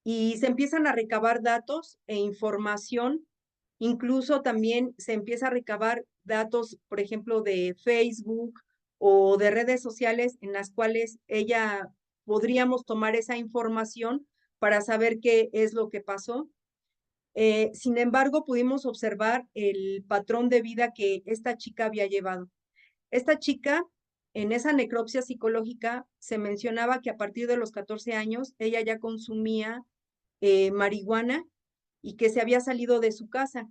y se empiezan a recabar datos e información. Incluso también se empieza a recabar datos, por ejemplo, de Facebook o de redes sociales en las cuales podríamos tomar esa información para saber qué es lo que pasó. Sin embargo, pudimos observar el patrón de vida que esta chica había llevado. Esta chica, en esa necropsia psicológica, se mencionaba que a partir de los 14 años ella ya consumía marihuana y que se había salido de su casa.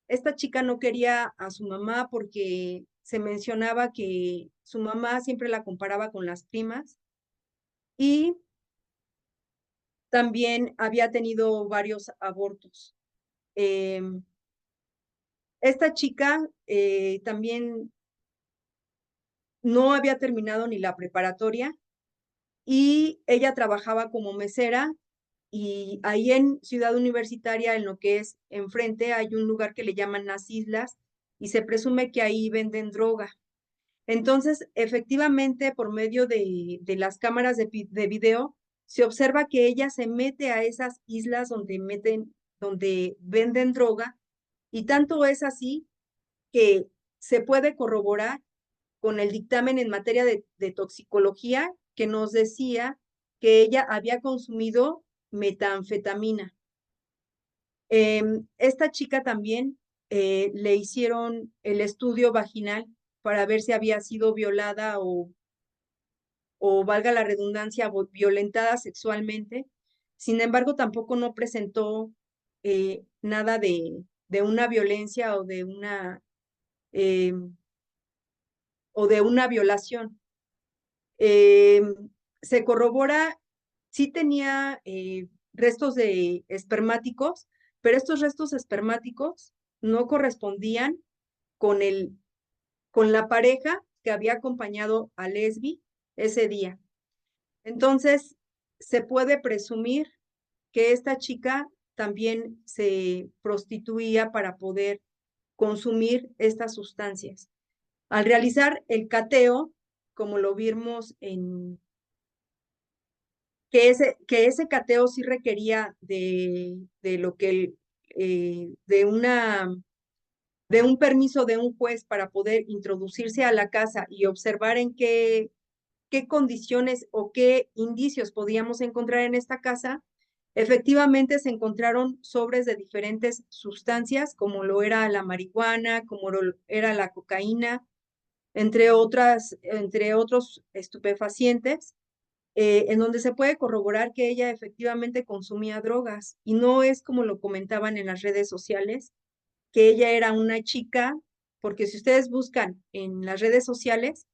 Esta chica no quería a su mamá porque se mencionaba que su mamá siempre la comparaba con las primas y también había tenido varios abortos. Esta chica también no había terminado ni la preparatoria y ella trabajaba como mesera y ahí en Ciudad Universitaria, en lo que es enfrente, hay un lugar que le llaman las Islas y se presume que ahí venden droga. Entonces, efectivamente, por medio de las cámaras de video, se observa que ella se mete a esas islas donde venden droga, y tanto es así que se puede corroborar con el dictamen en materia de toxicología que nos decía que ella había consumido metanfetamina. Esta chica también le hicieron el estudio vaginal para ver si había sido violada o valga la redundancia, violentada sexualmente. Sin embargo, tampoco no presentó nada de una violencia eh, o de una violación. Eh, Se corrobora, sí tenía restos de espermáticos, pero estos restos espermáticos no correspondían con con la pareja que había acompañado a Lesbi ese día. Entonces, se puede presumir que esta chica también se prostituía para poder consumir estas sustancias. Al realizar el cateo, como lo vimos que ese cateo sí requería de lo que de un permiso de un juez para poder introducirse a la casa y observar en qué condiciones o qué indicios podíamos encontrar en esta casa. Efectivamente se encontraron sobres de diferentes sustancias, como lo era la marihuana, como lo era la cocaína, entre otros estupefacientes, en donde se puede corroborar que ella efectivamente consumía drogas y no es como lo comentaban en las redes sociales, que ella era una chica, porque si ustedes buscan en las redes sociales,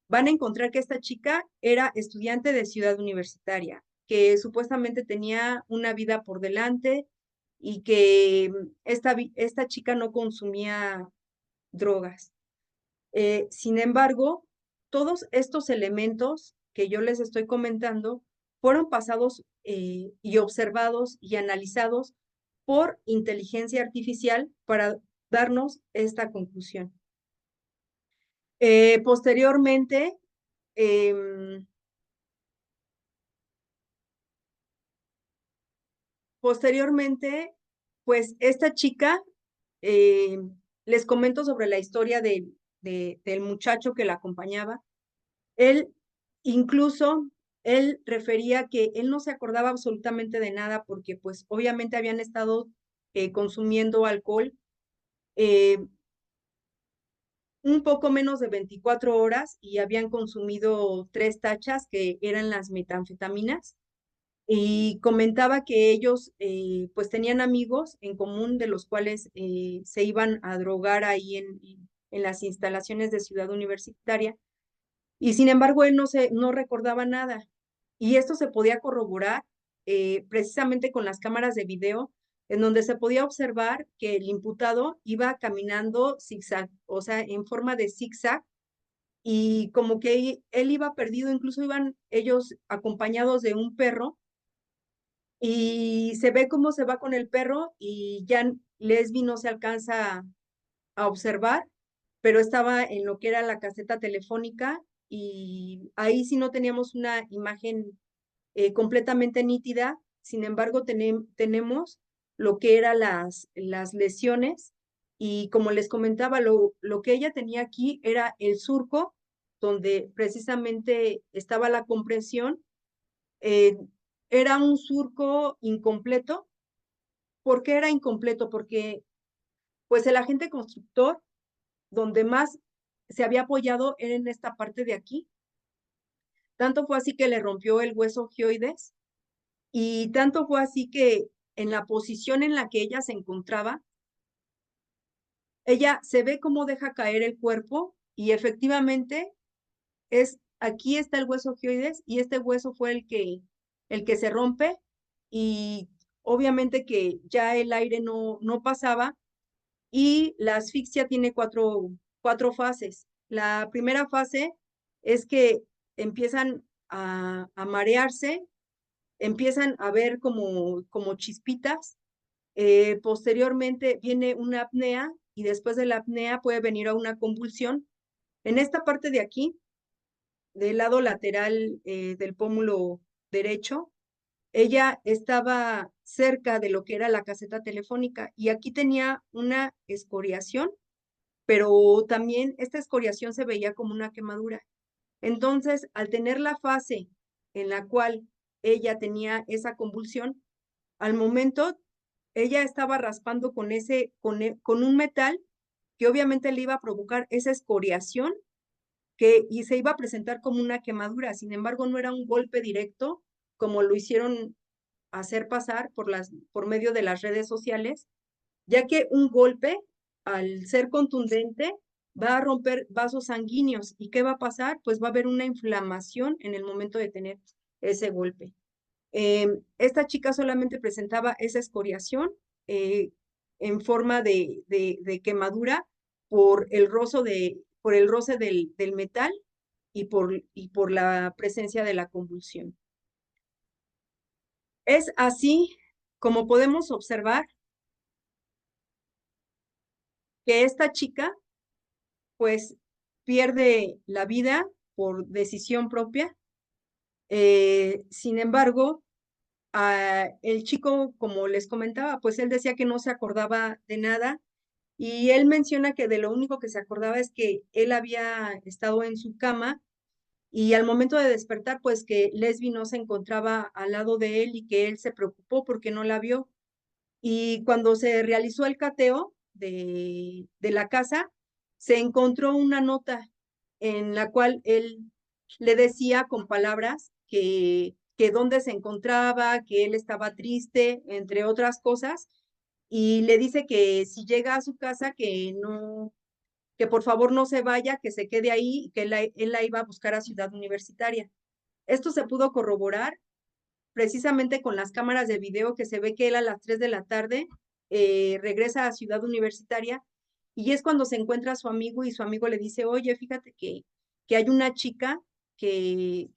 van a encontrar que esta chica era estudiante de Ciudad Universitaria, que supuestamente tenía una vida por delante y que esta chica no consumía drogas. Sin embargo, todos estos elementos que yo les estoy comentando fueron pasados y observados y analizados por inteligencia artificial para darnos esta conclusión. Posteriormente, em, posteriormente, pues esta chica, les comento sobre la historia del muchacho que la acompañaba. Él, incluso, él refería que él no se acordaba absolutamente de nada porque pues obviamente habían estado consumiendo alcohol eh, un poco menos de 24 horas y habían consumido 3 tachas que eran las metanfetaminas y comentaba que ellos pues tenían amigos en común de los cuales se iban a drogar ahí en las instalaciones de Ciudad Universitaria y sin embargo él no recordaba nada. Y esto se podía corroborar precisamente con las cámaras de video, en donde se podía observar que el imputado iba caminando zigzag, o sea, en forma de zigzag, y como que él iba perdido, incluso iban ellos acompañados de un perro, y se ve cómo se va con el perro y ya Lesbi no se alcanza a observar, pero estaba en lo que era la caseta telefónica y ahí sí no teníamos una imagen completamente nítida. Sin embargo, tenemos lo que eran las lesiones y como les comentaba, lo que ella tenía aquí era el surco donde precisamente estaba la compresión. eh, Era un surco incompleto. ¿Por qué era incompleto? Porque pues el agente constructor donde más se había apoyado era en esta parte de aquí. Tanto fue así que le rompió el hueso gioides y tanto fue así que en la posición en la que ella se encontraba, ella se ve cómo deja caer el cuerpo y efectivamente aquí está el hueso gioides y este hueso fue el que se rompe y obviamente que ya el aire no pasaba y la asfixia tiene cuatro fases. La primera fase es que empiezan a marearse, empiezan a ver como chispitas. Posteriormente viene una apnea y después de la apnea puede venir a una convulsión. En esta parte de aquí, del lado lateral del pómulo derecho, ella estaba cerca de lo que era la caseta telefónica y aquí tenía una escoriación, pero también esta escoriación se veía como una quemadura. Entonces, al tener la fase en la cual ella tenía esa convulsión, al momento ella estaba raspando con un metal que obviamente le iba a provocar esa escoriación y se iba a presentar como una quemadura. Sin embargo, no era un golpe directo como lo hicieron hacer pasar por medio de las redes sociales, ya que un golpe, al ser contundente, va a romper vasos sanguíneos. ¿Y qué va a pasar? Pues va a haber una inflamación en el momento de tener ese golpe. Esta chica solamente presentaba esa escoriación eh, en forma de quemadura por el roce del metal y por la presencia de la convulsión. Es así como podemos observar que esta chica pues pierde la vida por decisión propia. Sin embargo, el chico, como les comentaba, pues él decía que no se acordaba de nada y él menciona que de lo único que se acordaba es que él había estado en su cama y al momento de despertar, pues que Lesbi no se encontraba al lado de él y que él se preocupó porque no la vio. Y cuando se realizó el cateo de la casa, se encontró una nota en la cual él le decía con palabras que dónde se encontraba, que él estaba triste, entre otras cosas, y le dice que si llega a su casa, que por favor no se vaya, que se quede ahí, y que él la iba a buscar a Ciudad Universitaria. Esto se pudo corroborar precisamente con las cámaras de video que se ve que él a las 3 de la tarde regresa a Ciudad Universitaria y es cuando se encuentra a su amigo y su amigo le dice, oye, fíjate que hay una chica que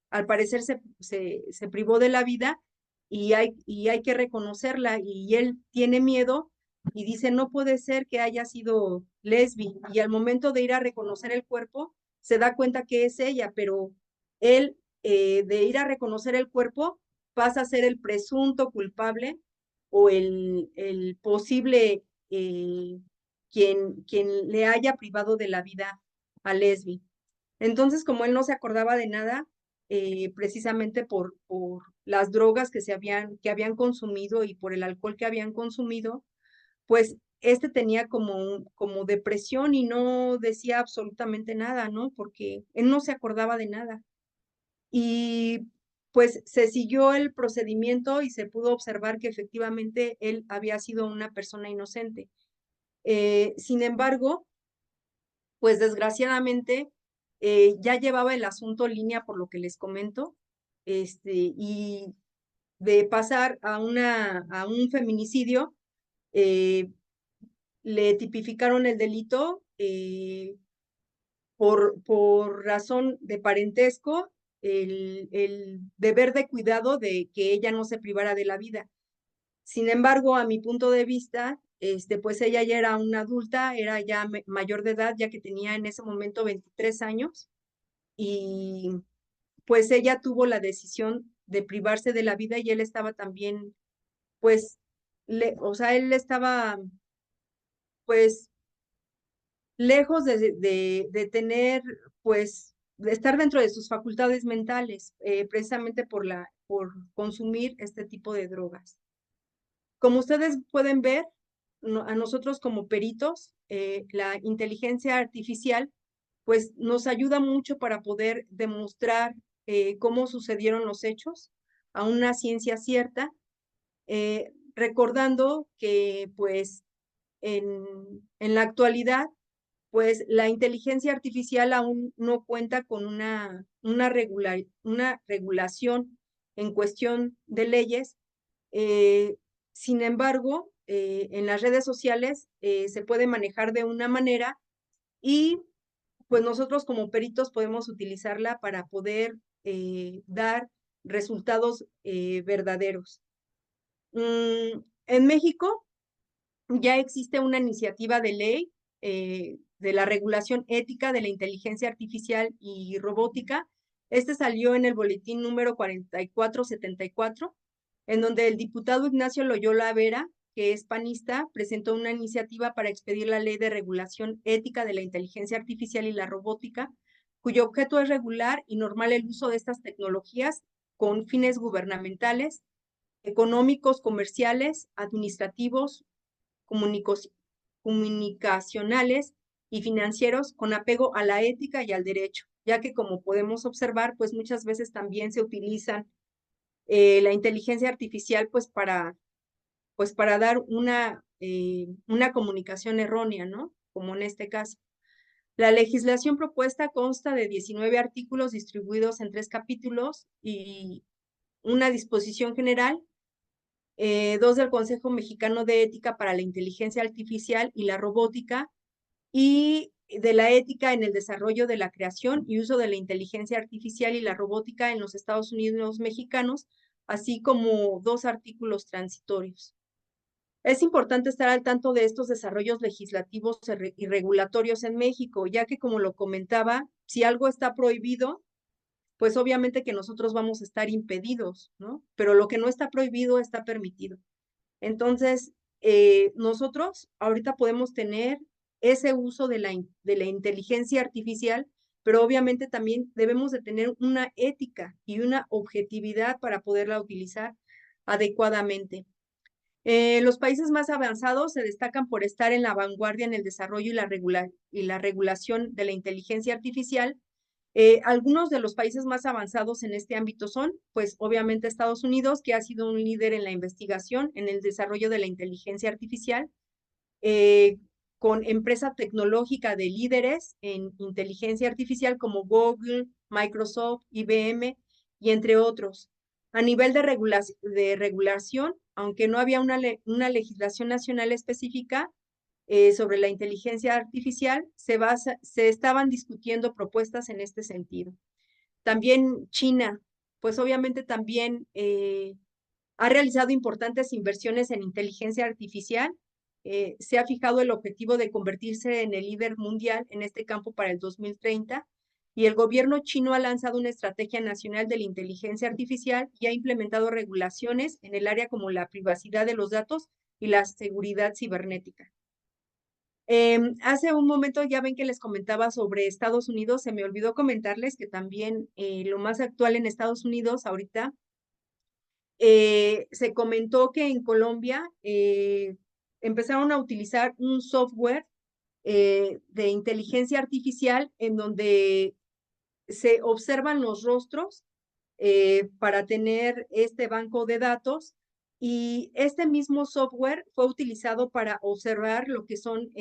al parecer se privó de la vida y hay que reconocerla y él tiene miedo y dice, no puede ser que haya sido Lesbi y al momento de ir a reconocer el cuerpo se da cuenta que es ella, pero él de ir a reconocer el cuerpo pasa a ser el presunto culpable o el posible quien le haya privado de la vida a Lesbi. Entonces, como él no se acordaba de nada, precisamente por las drogas que habían consumido y por el alcohol que habían consumido, pues este tenía como depresión y no decía absolutamente nada, ¿no? Porque él no se acordaba de nada. Y pues se siguió el procedimiento y se pudo observar que efectivamente él había sido una persona inocente. Sin embargo, pues desgraciadamente ya llevaba el asunto en línea por lo que les comento, y de pasar a un feminicidio, le tipificaron el delito por razón de parentesco, el deber de cuidado de que ella no se privara de la vida. Sin embargo, a mi punto de vista, pues ella ya era una adulta, era ya mayor de edad, ya que tenía en ese momento 23 años, y pues ella tuvo la decisión de privarse de la vida y él estaba también, pues, o sea, él estaba, pues, lejos de tener, pues, de estar dentro de sus facultades mentales, precisamente por consumir este tipo de drogas. Como ustedes pueden ver, a nosotros como peritos, la inteligencia artificial, pues nos ayuda mucho para poder demostrar cómo sucedieron los hechos a una ciencia cierta, recordando que pues en la actualidad, pues la inteligencia artificial aún no cuenta con una regulación en cuestión de leyes. eh, Sin embargo, en las redes sociales se puede manejar de una manera y pues nosotros como peritos podemos utilizarla para poder dar resultados verdaderos. En México ya existe una iniciativa de ley de la regulación ética de la inteligencia artificial y robótica. Este salió en el boletín número 4474, en donde el diputado Ignacio Loyola Vera, que es panista, presentó una iniciativa para expedir la ley de regulación ética de la inteligencia artificial y la robótica, cuyo objeto es regular y normar el uso de estas tecnologías con fines gubernamentales, económicos, comerciales, administrativos, comunicacionales y financieros con apego a la ética y al derecho, ya que como podemos observar, pues muchas veces también se utilizan la inteligencia artificial pues para dar una comunicación errónea, ¿no? Como en este caso. La legislación propuesta consta de 19 artículos distribuidos en 3 capítulos y una disposición general, dos del Consejo Mexicano de Ética para la Inteligencia Artificial y la Robótica, y de la ética en el desarrollo de la creación y uso de la inteligencia artificial y la robótica en los Estados Unidos mexicanos, así como 2 artículos transitorios. Es importante estar al tanto de estos desarrollos legislativos y regulatorios en México, ya que, como lo comentaba, si algo está prohibido, pues obviamente que nosotros vamos a estar impedidos, ¿no? Pero lo que no está prohibido está permitido. Entonces, nosotros ahorita podemos tener ese uso de la inteligencia artificial, pero obviamente también debemos de tener una ética y una objetividad para poderla utilizar adecuadamente. Los países más avanzados se destacan por estar en la vanguardia en el desarrollo y la regulación de la inteligencia artificial. Algunos de los países más avanzados en este ámbito son, pues obviamente Estados Unidos, que ha sido un líder en la investigación, en el desarrollo de la inteligencia artificial, eh, con empresa tecnológica de líderes en inteligencia artificial como Google, Microsoft, IBM y entre otros. A nivel de regulación, aunque no había una legislación nacional específica sobre la inteligencia artificial, se estaban discutiendo propuestas en este sentido. También China, pues obviamente también ha realizado importantes inversiones en inteligencia artificial. Se ha fijado el objetivo de convertirse en el líder mundial en este campo para el 2030 y el gobierno chino ha lanzado una estrategia nacional de la inteligencia artificial y ha implementado regulaciones en el área como la privacidad de los datos y la seguridad cibernética. Hace un momento ya ven que les comentaba sobre Estados Unidos, se me olvidó comentarles que también lo más actual en Estados Unidos ahorita, se comentó que en Colombia empezaron a utilizar un software de inteligencia artificial en donde se observan los rostros para tener este banco de datos y este mismo software fue utilizado para observar lo que son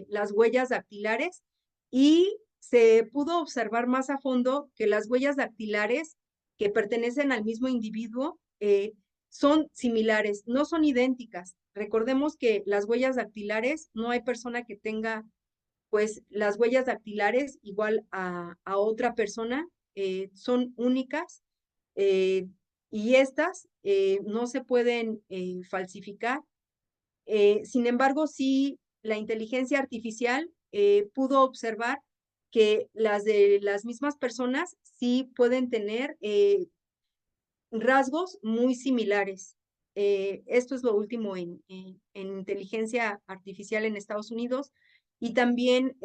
las huellas dactilares y se pudo observar más a fondo que las huellas dactilares que pertenecen al mismo individuo son similares, no son idénticas. Recordemos que las huellas dactilares, no hay persona que tenga pues las huellas dactilares igual a otra persona, son únicas y estas no se pueden falsificar. Sin embargo, sí, la inteligencia artificial pudo observar que las de las mismas personas sí pueden tener rasgos muy similares. Esto es lo último en inteligencia artificial en Estados Unidos. Y también,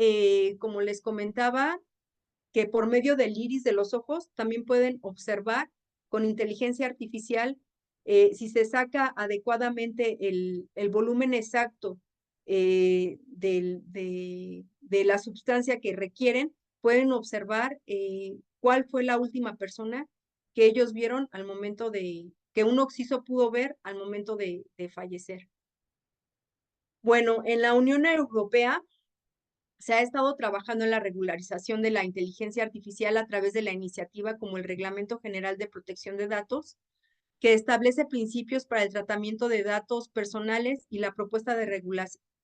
como les comentaba, que por medio del iris de los ojos también pueden observar con inteligencia artificial si se saca adecuadamente el volumen exacto de la sustancia que requieren, pueden observar cuál fue la última persona que ellos vieron al momento que un occiso pudo ver al momento de fallecer. Bueno, en la Unión Europea se ha estado trabajando en la regularización de la inteligencia artificial a través de la iniciativa como el Reglamento General de Protección de Datos, que establece principios para el tratamiento de datos personales y la propuesta de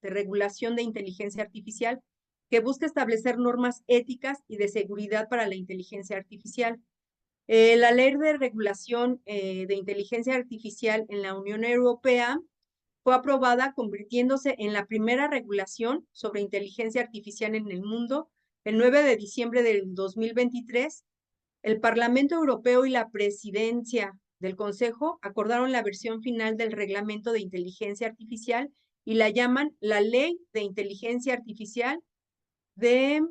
regulación de inteligencia artificial, que busca establecer normas éticas y de seguridad para la inteligencia artificial. La ley de regulación de inteligencia artificial en la Unión Europea fue aprobada convirtiéndose en la primera regulación sobre inteligencia artificial en el mundo el 9 de diciembre del 2023. El Parlamento Europeo y la Presidencia del Consejo acordaron la versión final del Reglamento de Inteligencia Artificial y la llaman la Ley de Inteligencia Artificial de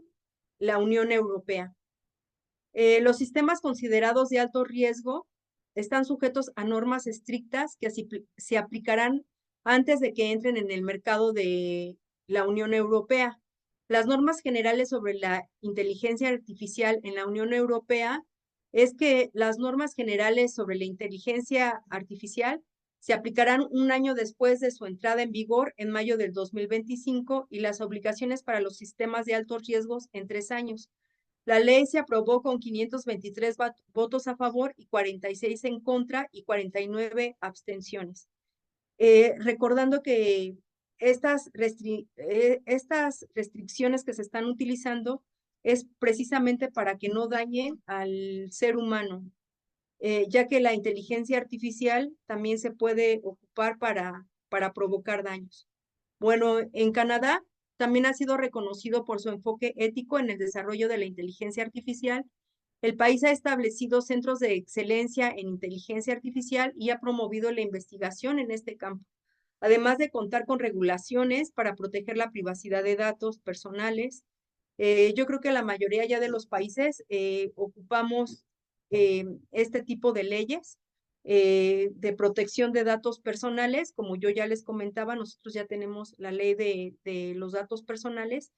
la Unión Europea. Los sistemas considerados de alto riesgo están sujetos a normas estrictas que se aplicarán antes de que entren en el mercado de la Unión Europea. Las normas generales sobre la inteligencia artificial en la Unión Europea es que las normas generales sobre la inteligencia artificial se aplicarán un año después de su entrada en vigor en mayo del 2025 y las obligaciones para los sistemas de altos riesgos en 3 años. La ley se aprobó con 523 votos a favor y 46 en contra y 49 abstenciones. Recordando que estas restricciones que se están utilizando es precisamente para que no dañen al ser humano, ya que la inteligencia artificial también se puede ocupar para provocar daños. Bueno, en Canadá también ha sido reconocido por su enfoque ético en el desarrollo de la inteligencia artificial. El país ha establecido centros de excelencia en inteligencia artificial y ha promovido la investigación en este campo, además de contar con regulaciones para proteger la privacidad de datos personales. Yo creo que la mayoría ya de los países ocupamos este tipo de leyes de protección de datos personales. Como yo ya les comentaba, nosotros ya tenemos la ley de los datos personales,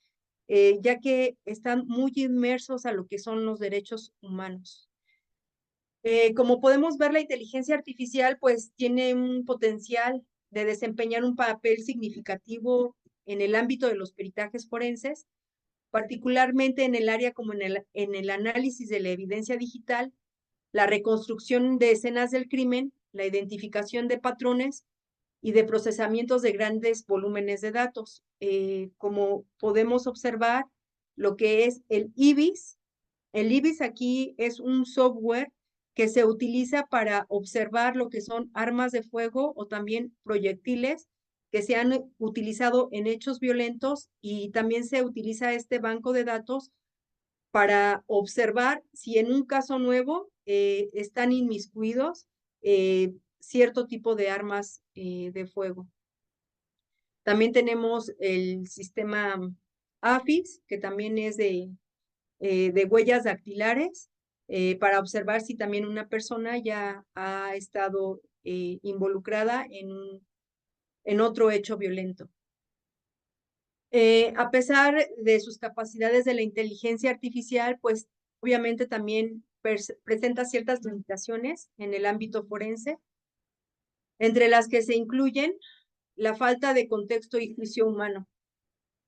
ya que están muy inmersos a lo que son los derechos humanos. Como podemos ver, la inteligencia artificial pues tiene un potencial de desempeñar un papel significativo en el ámbito de los peritajes forenses, particularmente en el área como en el análisis de la evidencia digital, la reconstrucción de escenas del crimen, la identificación de patrones y de procesamientos de grandes volúmenes de datos. Como podemos observar, lo que es el IBIS aquí es un software que se utiliza para observar lo que son armas de fuego o también proyectiles que se han utilizado en hechos violentos, y también se utiliza este banco de datos para observar si en un caso nuevo están inmiscuidos cierto tipo de armas de fuego. También tenemos el sistema AFIS, que también es de huellas dactilares, para observar si también una persona ya ha estado involucrada en otro hecho violento. A pesar de sus capacidades de la inteligencia artificial, pues obviamente también presenta ciertas limitaciones en el ámbito forense, entre las que se incluyen la falta de contexto y juicio humano,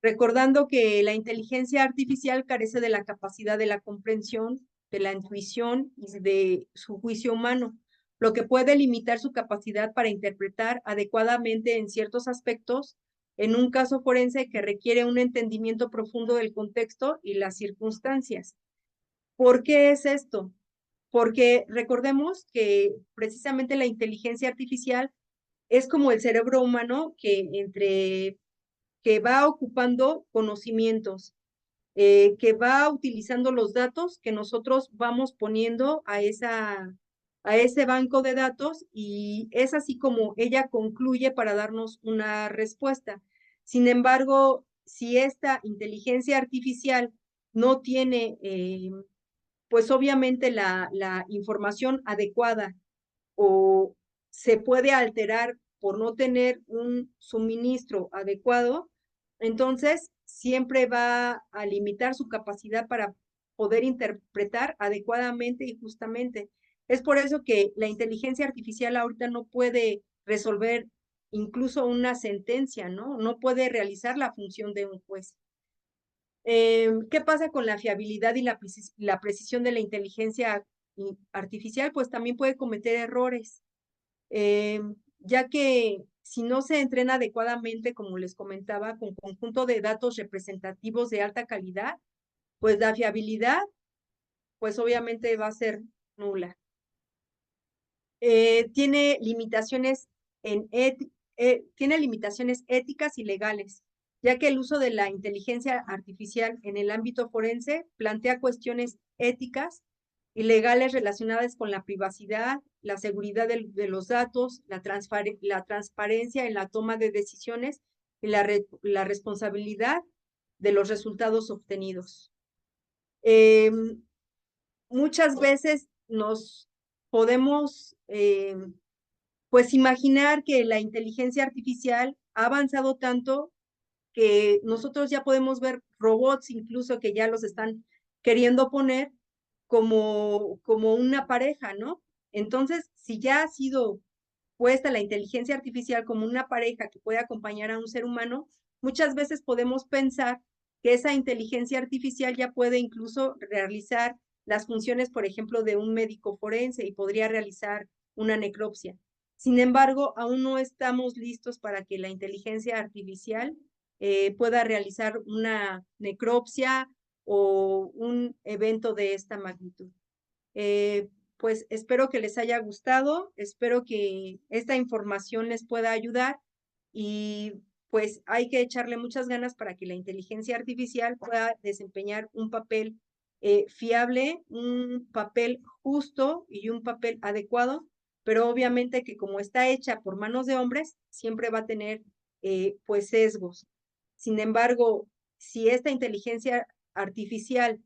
recordando que la inteligencia artificial carece de la capacidad de la comprensión, de la intuición y de su juicio humano, lo que puede limitar su capacidad para interpretar adecuadamente en ciertos aspectos en un caso forense que requiere un entendimiento profundo del contexto y las circunstancias. ¿Por qué es esto? Porque recordemos que precisamente la inteligencia artificial es como el cerebro humano que va ocupando conocimientos, que va utilizando los datos que nosotros vamos poniendo a ese banco de datos, y es así como ella concluye para darnos una respuesta. Sin embargo, si esta inteligencia artificial no tiene, pues obviamente la información adecuada, o se puede alterar por no tener un suministro adecuado, entonces siempre va a limitar su capacidad para poder interpretar adecuadamente y justamente. Es por eso que la inteligencia artificial ahorita no puede resolver incluso una sentencia, ¿no? No puede realizar la función de un juez. ¿Qué pasa con la fiabilidad y la precisión de la inteligencia artificial? Pues también puede cometer errores, ya que si no se entrena adecuadamente, como les comentaba, con conjunto de datos representativos de alta calidad, pues la fiabilidad, pues obviamente va a ser nula. Tiene limitaciones tiene limitaciones éticas y legales, ya que el uso de la inteligencia artificial en el ámbito forense plantea cuestiones éticas y legales relacionadas con la privacidad, la seguridad de los datos, la transparencia en la toma de decisiones y la responsabilidad de los resultados obtenidos. Muchas veces nos podemos pues imaginar que la inteligencia artificial ha avanzado tanto que nosotros ya podemos ver robots incluso que ya los están queriendo poner como una pareja, ¿no? Entonces, si ya ha sido puesta la inteligencia artificial como una pareja que puede acompañar a un ser humano, muchas veces podemos pensar que esa inteligencia artificial ya puede incluso realizar las funciones, por ejemplo, de un médico forense y podría realizar una necropsia. Sin embargo, aún no estamos listos para que la inteligencia artificial pueda realizar una necropsia o un evento de esta magnitud. Pues espero que les haya gustado, espero que esta información les pueda ayudar, y pues hay que echarle muchas ganas para que la inteligencia artificial pueda desempeñar un papel fiable, un papel justo y un papel adecuado, pero obviamente que como está hecha por manos de hombres, siempre va a tener pues sesgos. Sin embargo, si esta inteligencia artificial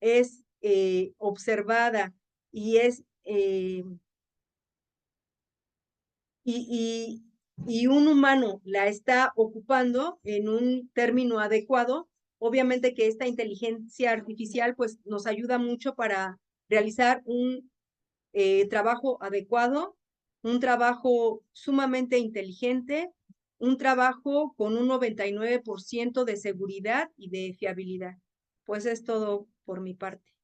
es observada y es y, y un humano la está ocupando en un término adecuado, obviamente que esta inteligencia artificial pues nos ayuda mucho para realizar un trabajo adecuado, un trabajo sumamente inteligente, un trabajo con un 99% de seguridad y de fiabilidad. Pues es todo por mi parte.